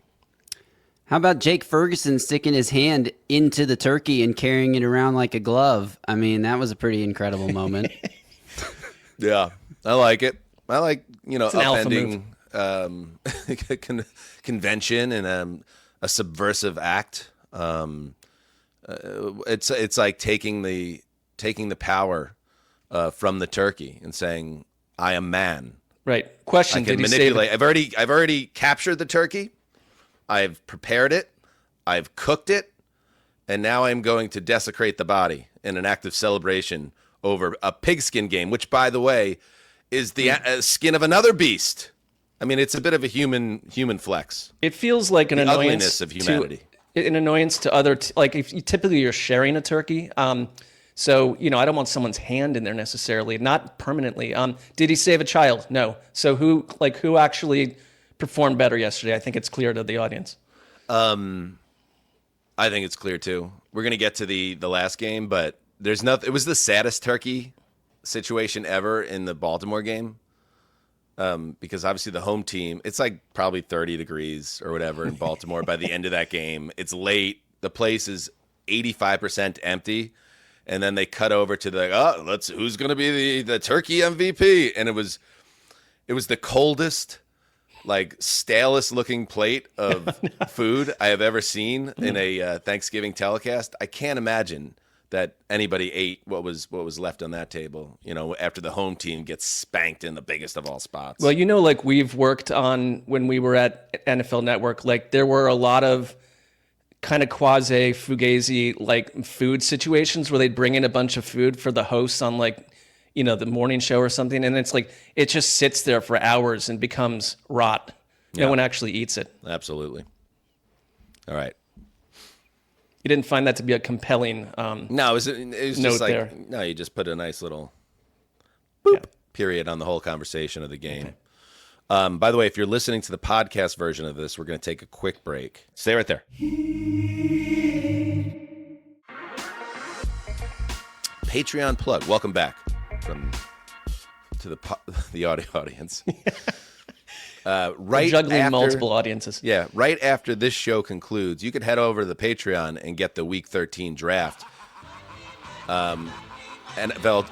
How about Jake Ferguson sticking his hand into the turkey and carrying it around like a glove? I mean, that was a pretty incredible moment. Yeah, I like it. I like, upending convention and a subversive act. It's like taking the power from the turkey and saying, "I am man." Right. Question: I can manipulate. I've already captured the turkey. I've prepared it. I've cooked it, and now I'm going to desecrate the body in an act of celebration over a pigskin game, which, by the way, is the skin of another beast. I mean, it's a bit of a human flex. It feels like an ugliness of humanity. An annoyance to other, like, if you typically you're sharing a turkey. So, I don't want someone's hand in there necessarily, not permanently. Did he save a child? No. So who actually performed better yesterday? I think it's clear to the audience. I think it's clear too. We're going to get to the last game, but there's nothing. It was the saddest turkey situation ever in the Baltimore game. Because obviously the home team, it's like probably 30 degrees or whatever in Baltimore by the end of that game. It's late. The place is 85% empty. And then they cut over to who's going to be the turkey MVP? And it was the coldest, like, stalest looking plate of food I have ever seen in a Thanksgiving telecast. I can't imagine that anybody ate what was left on that table, after the home team gets spanked in the biggest of all spots. Well, like, we've worked on, when we were at NFL Network, like, there were a lot of kind of quasi fugazi, like, food situations where they'd bring in a bunch of food for the hosts on, like, the morning show or something, and it's like it just sits there for hours and becomes rot. Yeah. No one actually eats it. Absolutely. All right. You didn't find that to be a compelling no, it was just like there. No, you just put a nice little period on the whole conversation of the game. Okay. By the way, if you're listening to the podcast version of this, we're going to take a quick break. Stay right there. Patreon plug. Welcome back to the audio audience. Right juggling after, multiple audiences. Yeah, right after this show concludes, you could head over to the Patreon and get the Week 13 draft. NFL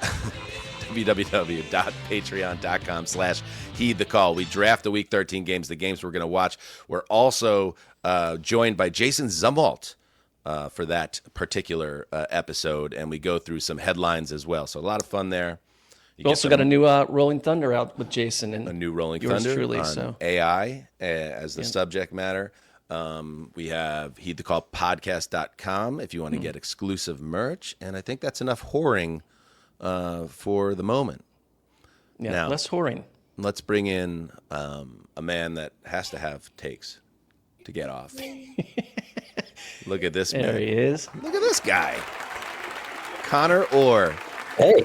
www.patreon.com/heedthecall. We draft the Week 13 games, the games we're going to watch. We're also joined by Jason Zumwalt for that particular episode, and we go through some headlines as well. So a lot of fun there. You also got a new Rolling Thunder out with Jason, and a new Rolling yours Thunder truly, on so. AI as the subject matter. We have heedthecallpodcast.com if you want to get exclusive merch, and I think that's enough whoring for the moment. Yeah, now, less whoring. Let's bring in a man that has to have takes to get off. Look at this man. There he is. Look at this guy. Conor Orr. Hey.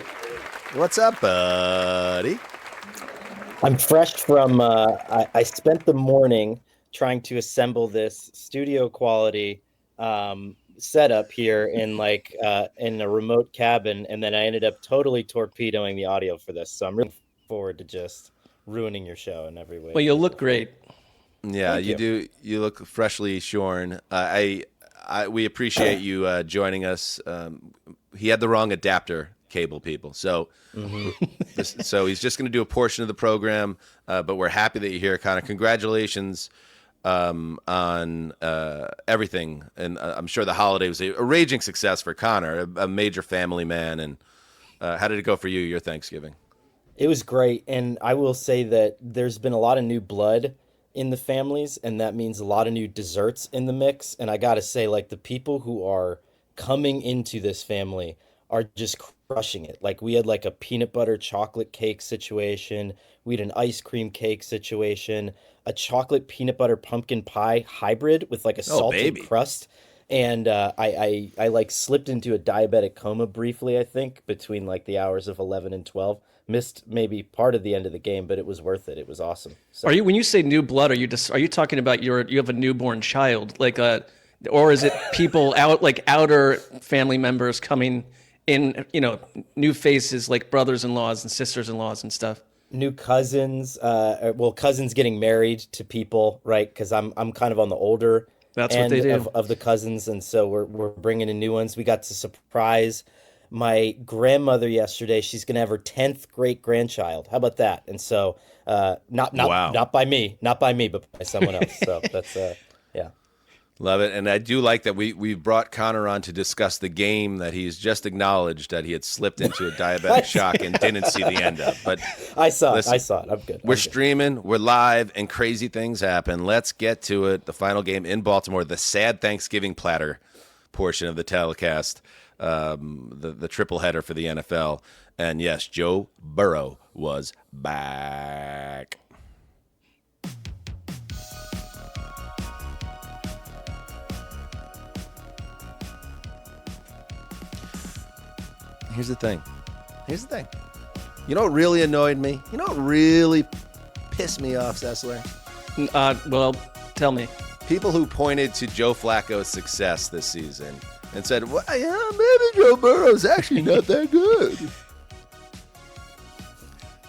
What's up, buddy? I'm fresh from, I spent the morning trying to assemble this studio quality setup here in in a remote cabin, and then I ended up totally torpedoing the audio for this. So I'm really looking forward to just ruining your show in every way. Well, you look great. Yeah, you do. You look freshly shorn. We appreciate you joining us. He had the wrong adapter cable, people. So, so he's just going to do a portion of the program. But we're happy that you're here, Conor. Congratulations on everything, and I'm sure the holiday was a raging success for Conor, a major family man. And how did it go for you, your Thanksgiving? It was great, and I will say that there's been a lot of new blood in the families, and that means a lot of new desserts in the mix. And I gotta say, the people who are coming into this family are just crushing it. Like we had like a peanut butter chocolate cake situation. We had an ice cream cake situation, a chocolate peanut butter pumpkin pie hybrid with like a salted crust. And I like slipped into a diabetic coma briefly, I think, between like the hours of 11 and 12. Missed maybe part of the end of the game, but it was worth it. It was awesome. So, when you say new blood, are you talking about you have a newborn child, or is it people outer family members coming in, new faces like brothers-in-laws and sisters-in-laws and stuff? New cousins, cousins getting married to people, right? Because I'm kind of on the older That's what they do. Of the cousins, and so we're bringing in new ones. We got to surprise my grandmother yesterday. She's going to have her 10th great grandchild. How about that? And so not by me, but by someone else. So that's yeah. Love it. And I do like that we brought Conor on to discuss the game that he's just acknowledged that he had slipped into a diabetic shock and didn't see the end of. But I saw it. I'm good. We're streaming, we're live, and crazy things happen. Let's get to it. The final game in Baltimore, the sad Thanksgiving platter portion of the telecast, the triple header for the NFL. And yes, Joe Burrow was back. Here's the thing. You know what really annoyed me? You know what really pissed me off, Sessler? Well, tell me. People who pointed to Joe Flacco's success this season and said, well, yeah, maybe Joe Burrow's actually not that good.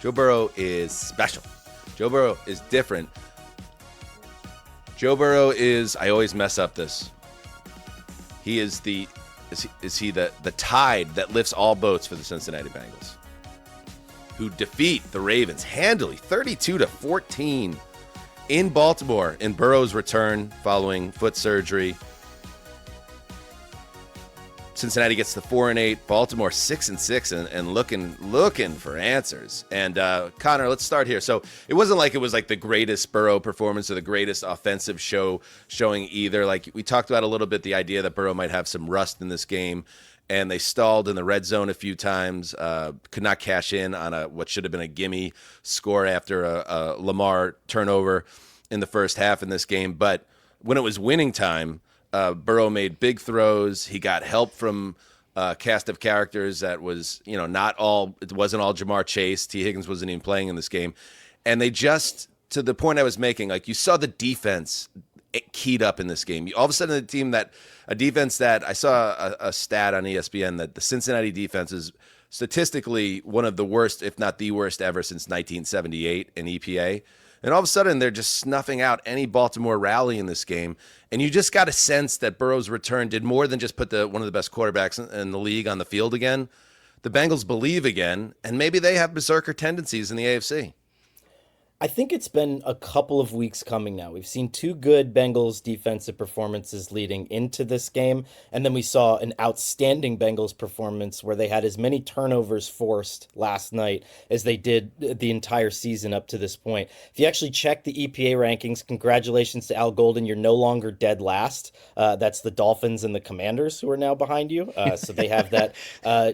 Joe Burrow is special. Joe Burrow is different. Joe Burrow is, I always mess up this. He is the tide that lifts all boats for the Cincinnati Bengals, who defeat the Ravens handily 32-14 in Baltimore in Burrow's return following foot surgery. Cincinnati gets to 4-8, Baltimore 6-6, and looking for answers. And Conor, let's start here. So it wasn't like it was like the greatest Burrow performance or the greatest offensive showing either. Like we talked about a little bit, the idea that Burrow might have some rust in this game, and they stalled in the red zone a few times. Could not cash in on what should have been a gimme score after a Lamar turnover in the first half in this game. But when it was winning time, Burrow made big throws. He got help from a cast of characters that was, it wasn't all Jamar Chase. T. Higgins wasn't even playing in this game. And they just, to the point I was making, like you saw the defense keyed up in this game. All of a sudden, a defense that I saw a stat on ESPN that the Cincinnati defense is statistically one of the worst, if not the worst ever since 1978 in EPA. And all of a sudden, they're just snuffing out any Baltimore rally in this game. And you just got a sense that Burrow's return did more than just put one of the best quarterbacks in the league on the field again. The Bengals believe again, and maybe they have berserker tendencies in the AFC. I think it's been a couple of weeks coming now. We've seen two good Bengals defensive performances leading into this game, and then we saw an outstanding Bengals performance where they had as many turnovers forced last night as they did the entire season up to this point. If you actually check the EPA rankings, congratulations to Al Golden. You're no longer dead last. That's the Dolphins and the Commanders who are now behind you. So they have that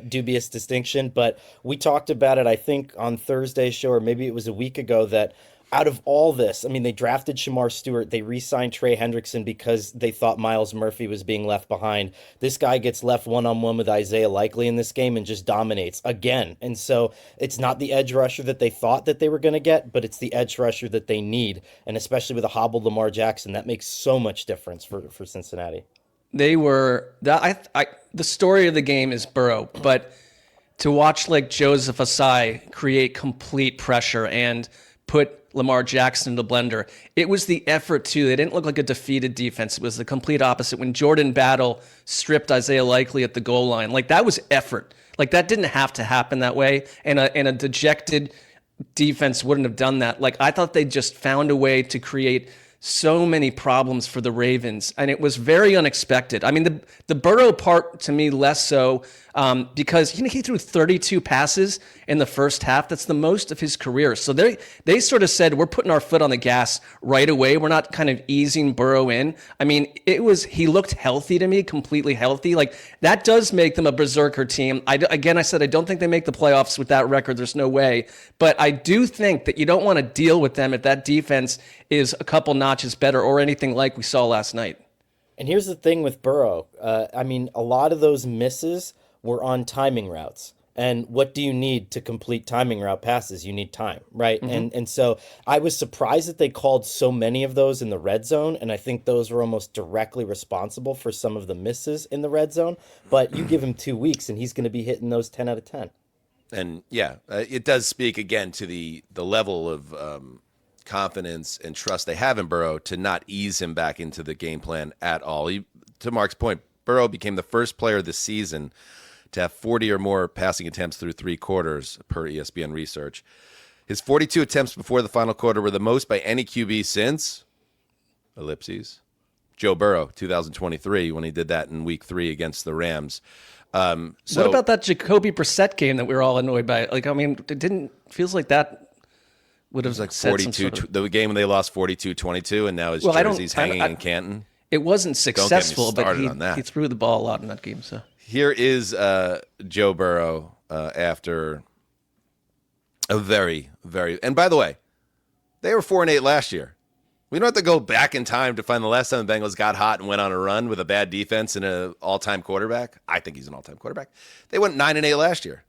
dubious distinction. But we talked about it, I think, on Thursday's show, or maybe it was a week ago, that out of all this, I mean, they drafted Shamar Stewart. They re-signed Trey Hendrickson because they thought Myles Murphy was being left behind. This guy gets left one-on-one with Isaiah Likely in this game and just dominates again. And so it's not the edge rusher that they thought that they were going to get, but it's the edge rusher that they need. And especially with a hobbled Lamar Jackson, that makes so much difference for Cincinnati. They were the story of the game is Burrow, but to watch like Joseph Asai create complete pressure and put Lamar Jackson in the blender, it was the effort too. They didn't look like a defeated defense. It was the complete opposite. When Jordan Battle stripped Isaiah Likely at the goal line, like that was effort. Like that didn't have to happen that way. And a dejected defense wouldn't have done that. Like I thought they just found a way to create so many problems for the Ravens, and it was very unexpected. I mean, the Burrow part to me less so, because he threw 32 passes in the first half. That's the most of his career. So they sort of said, we're putting our foot on the gas right away. We're not kind of easing Burrow in. I mean, he looked healthy to me, completely healthy. Like, that does make them a berserker team. I said I don't think they make the playoffs with that record. There's no way. But I do think that you don't want to deal with them if that defense is a couple notches better or anything like we saw last night. And here's the thing with Burrow. I mean, a lot of those misses were on timing routes. And what do you need to complete timing route passes? You need time, right? Mm-hmm. And so I was surprised that they called so many of those in the red zone, and I think those were almost directly responsible for some of the misses in the red zone. But you give him 2 weeks, and he's going to be hitting those 10 out of 10. And yeah, it does speak again to the level of confidence and trust they have in Burrow to not ease him back into the game plan at all. To Mark's point, Burrow became the first player this season to have 40 or more passing attempts through 3 quarters per ESPN research. His 42 attempts before the final quarter were the most by any QB since, ellipses, Joe Burrow, 2023, when he did that in week 3 against the Rams. What about that Jacoby Brissett game that we were all annoyed by? Like, I mean, feels like that would have like 42, the game when they lost 42-22, and now his jersey's hanging in Canton. It wasn't successful, but he threw the ball a lot in that game. So here is Joe Burrow after a very, and by the way, they were 4-8 last year. We don't have to go back in time to find the last time the Bengals got hot and went on a run with a bad defense and an all-time quarterback. I think he's an all-time quarterback. They went 9-8 last year.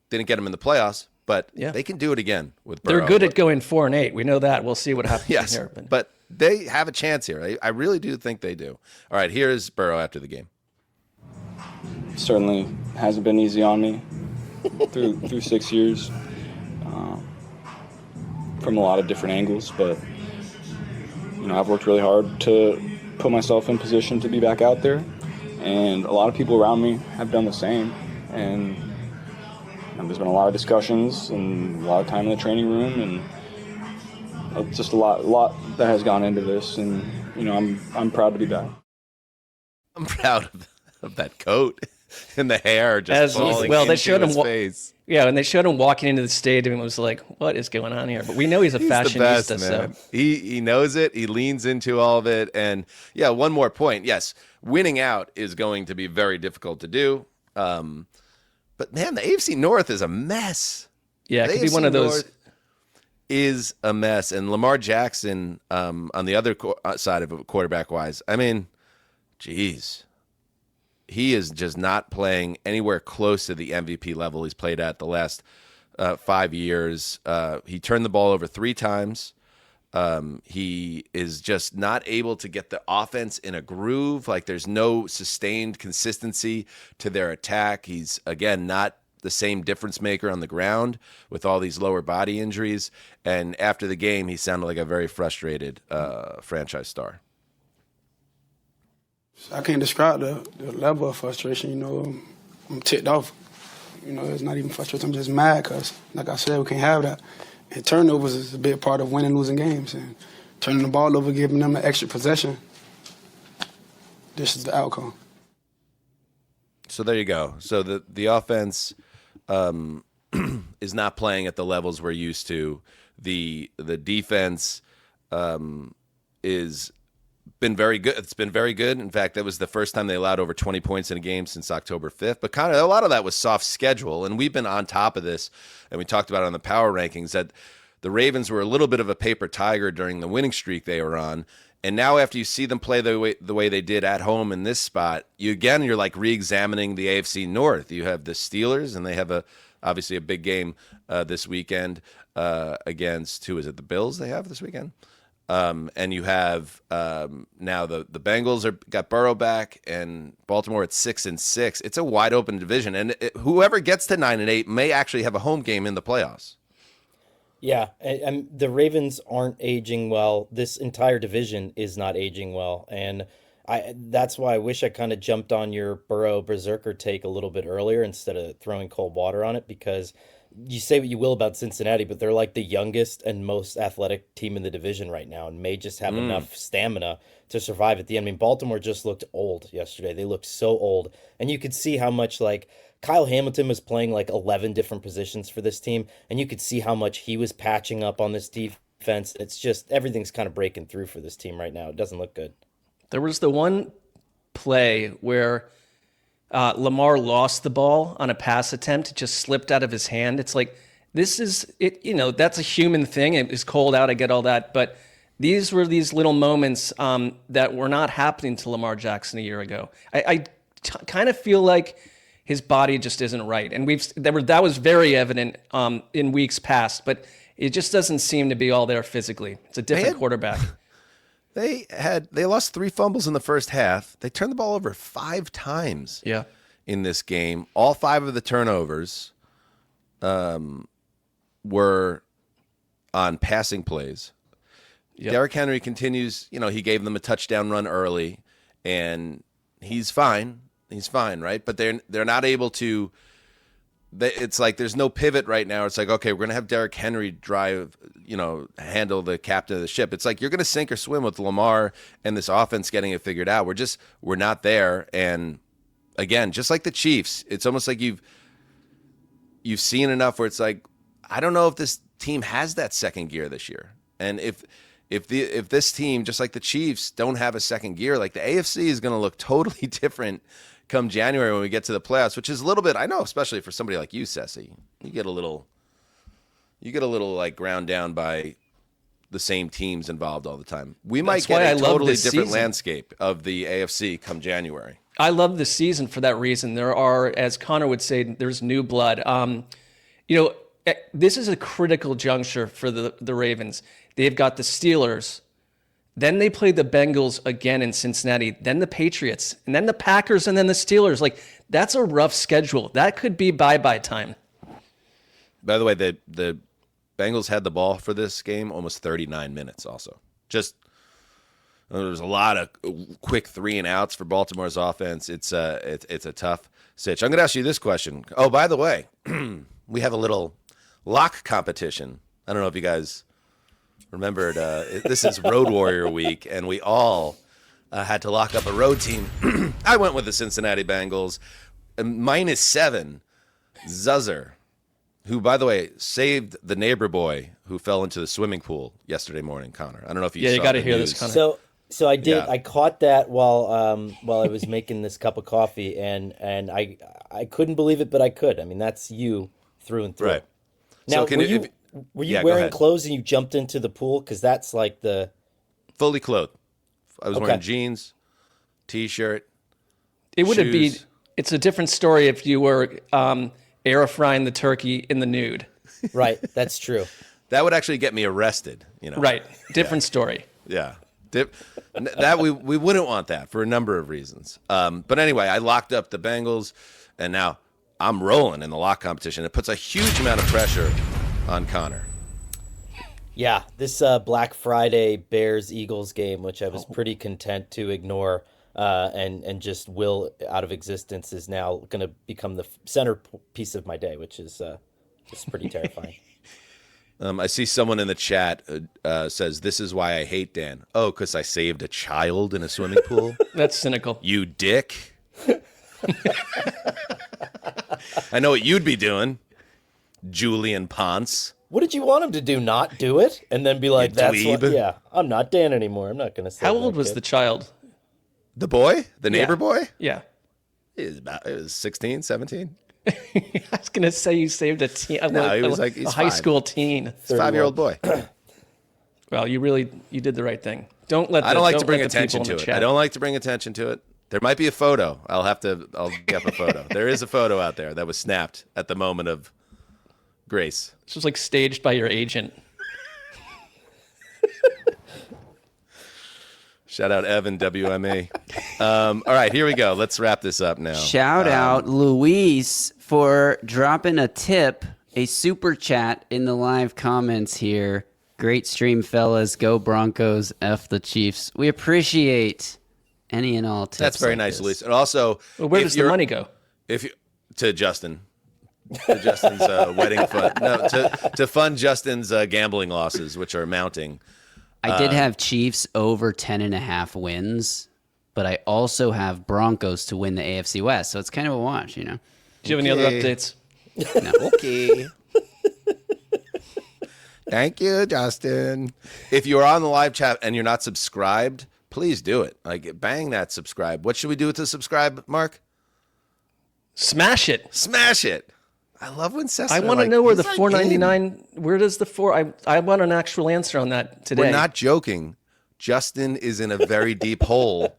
Didn't get him in the playoffs, but they can do it again with Burrow. They're good at going 4-8. We know that. We'll see what happens yes, here. But they have a chance here. I really do think they do. All right, here's Burrow after the game. Certainly hasn't been easy on me through 6 years from a lot of different angles, but I've worked really hard to put myself in position to be back out there, and a lot of people around me have done the same. And there's been a lot of discussions and a lot of time in the training room, and just a lot that has gone into this. And I'm proud to be back. I'm proud of that coat and the hair just falling well. into They showed his him face. Yeah, and they showed him walking into the stadium and was like, what is going on here? But we know he's a fashionista. The best, man. He knows it. He leans into all of it. And, yeah, one more point. Yes, winning out is going to be very difficult to do. But, man, the AFC North is a mess. Yeah, it could be one of those. North is a mess. And Lamar Jackson on the other side of it, quarterback-wise, I mean, geez. He is just not playing anywhere close to the MVP level he's played at the last 5 years. He turned the ball over 3 times. He is just not able to get the offense in a groove. Like, there's no sustained consistency to their attack. He's, again, not the same difference maker on the ground with all these lower body injuries. And after the game, he sounded like a very frustrated franchise star. I can't describe the level of frustration. I'm ticked off. It's not even frustration. I'm just mad because, like I said, we can't have that. And turnovers is a big part of winning, losing games. And turning the ball over, giving them an extra possession. This is the outcome. So there you go. So the offense is not playing at the levels we're used to. The defense is been very good. It's been very good. In fact, that was the first time they allowed over 20 points in a game since October 5th. But kind of a lot of that was soft schedule, and we've been on top of this, and we talked about it on the power rankings, that the Ravens were a little bit of a paper tiger during the winning streak they were on. And now after you see them play the way they did at home in this spot, you're like re-examining the AFC North. You have the Steelers, and they have obviously a big game this weekend against, who is it, the Bills they have this weekend? And you have now the Bengals got Burrow back, and Baltimore at 6-6. It's a wide open division, and whoever gets to 9-8 may actually have a home game in the playoffs. Yeah, and the Ravens aren't aging well. This entire division is not aging well, and that's why I wish I kind of jumped on your Burrow berserker take a little bit earlier instead of throwing cold water on it, because you say what you will about Cincinnati, but they're like the youngest and most athletic team in the division right now, and may just have enough stamina to survive at the end. I mean, Baltimore just looked old yesterday. They looked so old, and you could see how much like Kyle Hamilton was playing like 11 different positions for this team, and you could see how much he was patching up on this defense. It's just everything's kind of breaking through for this team right now. It doesn't look good. There was the one play where Lamar lost the ball on a pass attempt. It just slipped out of his hand. It's like, this is it. You know, that's a human thing. It was cold out. I get all that, but these were these little moments that were not happening to Lamar Jackson a year ago. I kind of feel like his body just isn't right, and that was very evident in weeks past. But it just doesn't seem to be all there physically. It's a different quarterback. They lost 3 fumbles in the first half. They turned the ball over 5 times. Yeah. In this game, all 5 of the turnovers were on passing plays. Yep. Derrick Henry continues. You know, he gave them a touchdown run early, and he's fine. He's fine, right? But they're not able to. It's like there's no pivot right now. It's like, okay, we're going to have Derrick Henry drive, handle the captain of the ship. It's like you're going to sink or swim with Lamar and this offense getting it figured out. We're not there. And again, just like the Chiefs, it's almost like you've seen enough where it's like, I don't know if this team has that second gear this year. And if this team, just like the Chiefs, don't have a second gear, like the AFC is going to look totally different come January when we get to the playoffs, which is a little bit, I know, especially for somebody like you, Cessy, you get a little like ground down by the same teams involved all the time. We might get a totally different landscape of the AFC come January. I love this season for that reason. There are, as Connor would say, there's new blood. This is a critical juncture for the Ravens. They've got the Steelers. Then they play the Bengals again in Cincinnati, then the Patriots, and then the Packers, and then the Steelers. Like, that's a rough schedule. That could be bye-bye time. By the way, the Bengals had the ball for this game almost 39 minutes also. Just, there was a lot of quick 3-and-outs for Baltimore's offense. It's a tough sitch. I'm going to ask you this question. Oh, by the way, we have a little lock competition. I don't know if you guys remembered, this is Road Warrior week, and we all had to lock up a road team. I went with the Cincinnati Bengals, -7. Zuzzer, who, by the way, saved the neighbor boy who fell into the swimming pool yesterday morning, Connor. I don't know if you saw you got to hear news. this, Connor. So I did. Yeah. I caught that while I was making this cup of coffee, and I couldn't believe it, but I could. I mean, that's you through and through. Right. Now, so were you wearing clothes and you jumped into the pool? Because that's like the... Fully clothed. I was wearing jeans, T-shirt, It would have been... It's a different story if you were air frying the turkey in the nude. Right, that's true. That would actually get me arrested. Right, different story. Yeah. That we wouldn't want that for a number of reasons. But anyway, I locked up the Bengals, and now I'm rolling in the lock competition. It puts a huge amount of pressure on Connor. Yeah, this Black Friday Bears-Eagles game, which I was pretty content to ignore and just will out of existence, is now going to become the centerpiece of my day, which is just pretty terrifying. I see someone in the chat says, "This is why I hate Dan." Oh, because I saved a child in a swimming pool? That's cynical. You dick. I know what you'd be doing, Julian Ponce. What did you want him to do? Not do it? And then be like, that's what, yeah, I'm not Dan anymore. I'm not going to say How old was the child? The boy? The neighbor boy? Yeah. It was 16, 17. I was going to say you saved a teen. No, he was like, a high school teen. 5-year-old boy. Well, you did the right thing. I don't like to bring attention to it. I don't like to bring attention to it. There might be a photo. I'll get a photo. There is a photo out there that was snapped at the moment of grace. This was like staged by your agent. Shout out Evan, WME. All right, here we go. Let's wrap this up now. Shout out Luis for dropping a tip, a super chat in the live comments here. Great stream, fellas. Go Broncos, F the Chiefs. We appreciate any and all tips. That's very nice, Luis. And also, where does the money go? To Justin, to Justin's wedding fund. No, to fund Justin's gambling losses, which are mounting. I did have Chiefs over 10.5 wins, but I also have Broncos to win the AFC West. So it's kind of a wash, you know. Do you have any other updates? No. Okay. Thank you, Justin. If you're on the live chat and you're not subscribed, please do it. Like, bang that subscribe. What should we do to subscribe, Mark? Smash it. Smash it. I love when Sessler, I want to know where the $4.99. Where does the four? I want an actual answer on that today. We're not joking. Justin is in a very deep hole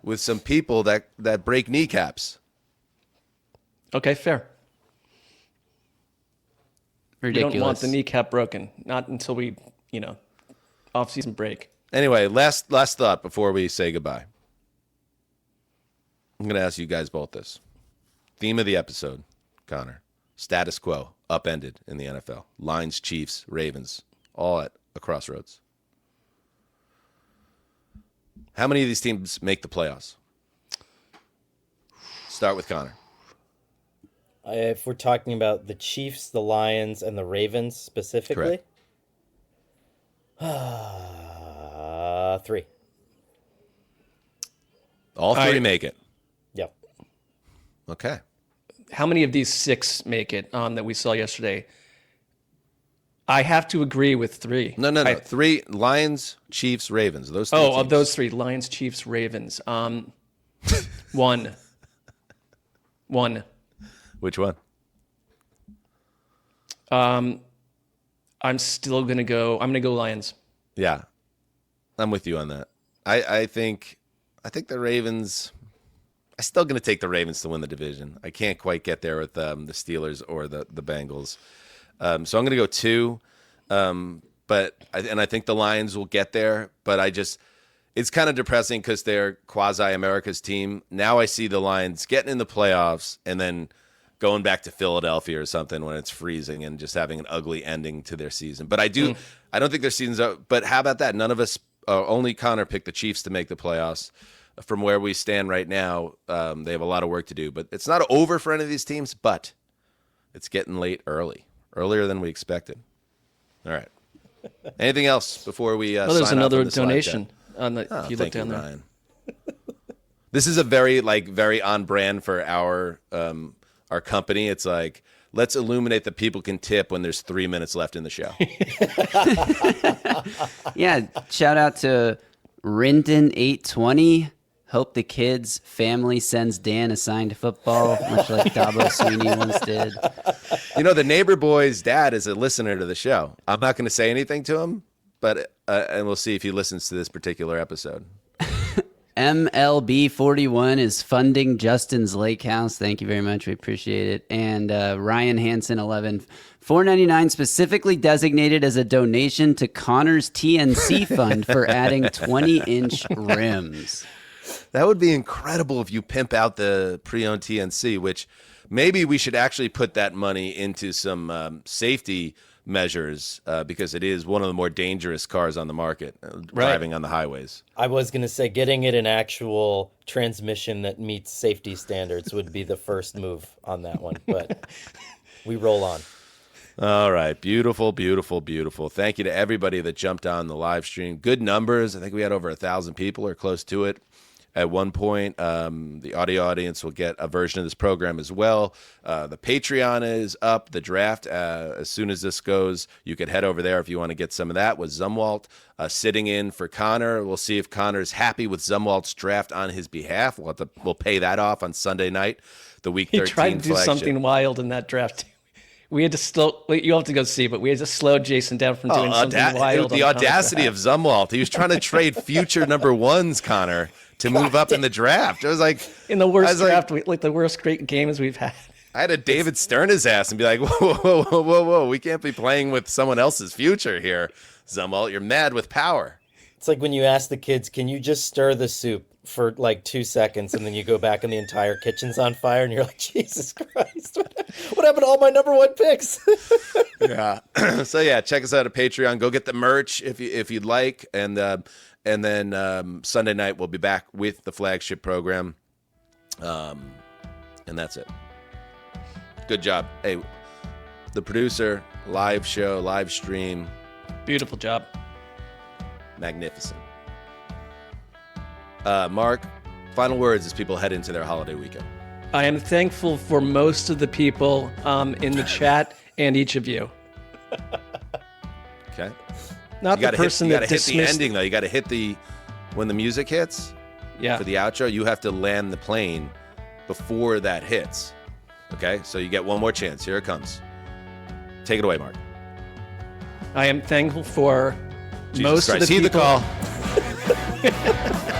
with some people that break kneecaps. Okay, fair. Ridiculous. We don't want the kneecap broken. Not until we, off-season break. Anyway, last thought before we say goodbye. I'm going to ask you guys both this. Theme of the episode, Connor. Status quo, upended in the NFL. Lions, Chiefs, Ravens, all at a crossroads. How many of these teams make the playoffs? Start with Connor. If we're talking about the Chiefs, the Lions, and the Ravens specifically, Correct. 3. All three make it. Yep. Okay. How many of these 6 make it that we saw yesterday? I have to agree with 3. No. 3, Lions, Chiefs, Ravens. Those 3 teams. Of those 3, Lions, Chiefs, Ravens. 1. Which one? I'm still going to go. I'm going to go Lions. Yeah. I'm with you on that. I think the Ravens. I'm still going to take the Ravens to win the division. I can't quite get there with the Steelers or the Bengals. So I'm going to go 2. But I think the Lions will get there. But it's kind of depressing because they're quasi-America's team. Now I see the Lions getting in the playoffs and then going back to Philadelphia or something when it's freezing and just having an ugly ending to their season. But I don't think their season's up. But how about that? None of us, only Connor picked the Chiefs to make the playoffs. From where we stand right now, they have a lot of work to do. But it's not over for any of these teams, but it's getting late earlier than we expected. All right. Anything else before we sign off? There's another on this live donation. chat? If you look down there. Ryan. This is a very on brand for our company. It's like, let's illuminate that people can tip when there's 3 minutes left in the show. Yeah, shout out to Rinton820. Hope the kid's family sends Dan a signed football, much like Dabo Sweeney once did. The neighbor boy's dad is a listener to the show. I'm not going to say anything to him, but and we'll see if he listens to this particular episode. MLB41 is funding Justin's Lake House. Thank you very much. We appreciate it. And Ryan Hansen 11, $4.99 specifically designated as a donation to Connor's TNC fund for adding 20-inch rims. That would be incredible if you pimp out the pre-owned TNC, which maybe we should actually put that money into some safety measures because it is one of the more dangerous cars on the market, driving on the highways. I was going to say getting it an actual transmission that meets safety standards would be the first move on that one, but we roll on. All right. Beautiful, beautiful, beautiful. Thank you to everybody that jumped on the live stream. Good numbers. I think we had over 1,000 people or close to it. At one point, the audio audience will get a version of this program as well. The Patreon is up. The draft, as soon as this goes, you could head over there if you want to get some of that with Zumwalt sitting in for Connor. We'll see if Connor's happy with Zumwalt's draft on his behalf. We'll pay that off on Sunday night, the Week 13 He tried to do flagship. something wild in that draft. We had to slow. You have to go see, but we had to slow Jason down from doing something wild. The audacity of Zumwalt. He was trying to trade future number ones, Connor, to move up in the draft. It was like in the worst draft, like the worst great games we've had. I had to David Stern his ass and be like, whoa, we can't be playing with someone else's future here, Zumwalt. You're mad with power. It's like when you ask the kids, can you just stir the soup for like 2 seconds and then you go back and the entire kitchen's on fire and you're like, Jesus Christ, what happened to all my number 1 picks? Yeah. So yeah, check us out at Patreon. Go get the merch if you'd like. And then Sunday night we'll be back with the flagship program. And that's it. Good job. Hey, the producer, live show, live stream. Beautiful job. Magnificent. Mark, final words as people head into their holiday weekend. I am thankful for most of the people in the chat and each of you. Okay. Not the person that dismissed. You got to hit the ending, though. You got to hit when the music hits. Yeah. For the outro, you have to land the plane before that hits. Okay? So you get one more chance. Here it comes. Take it away, Mark. I am thankful for Jesus most Christ. of the people. Heed the call.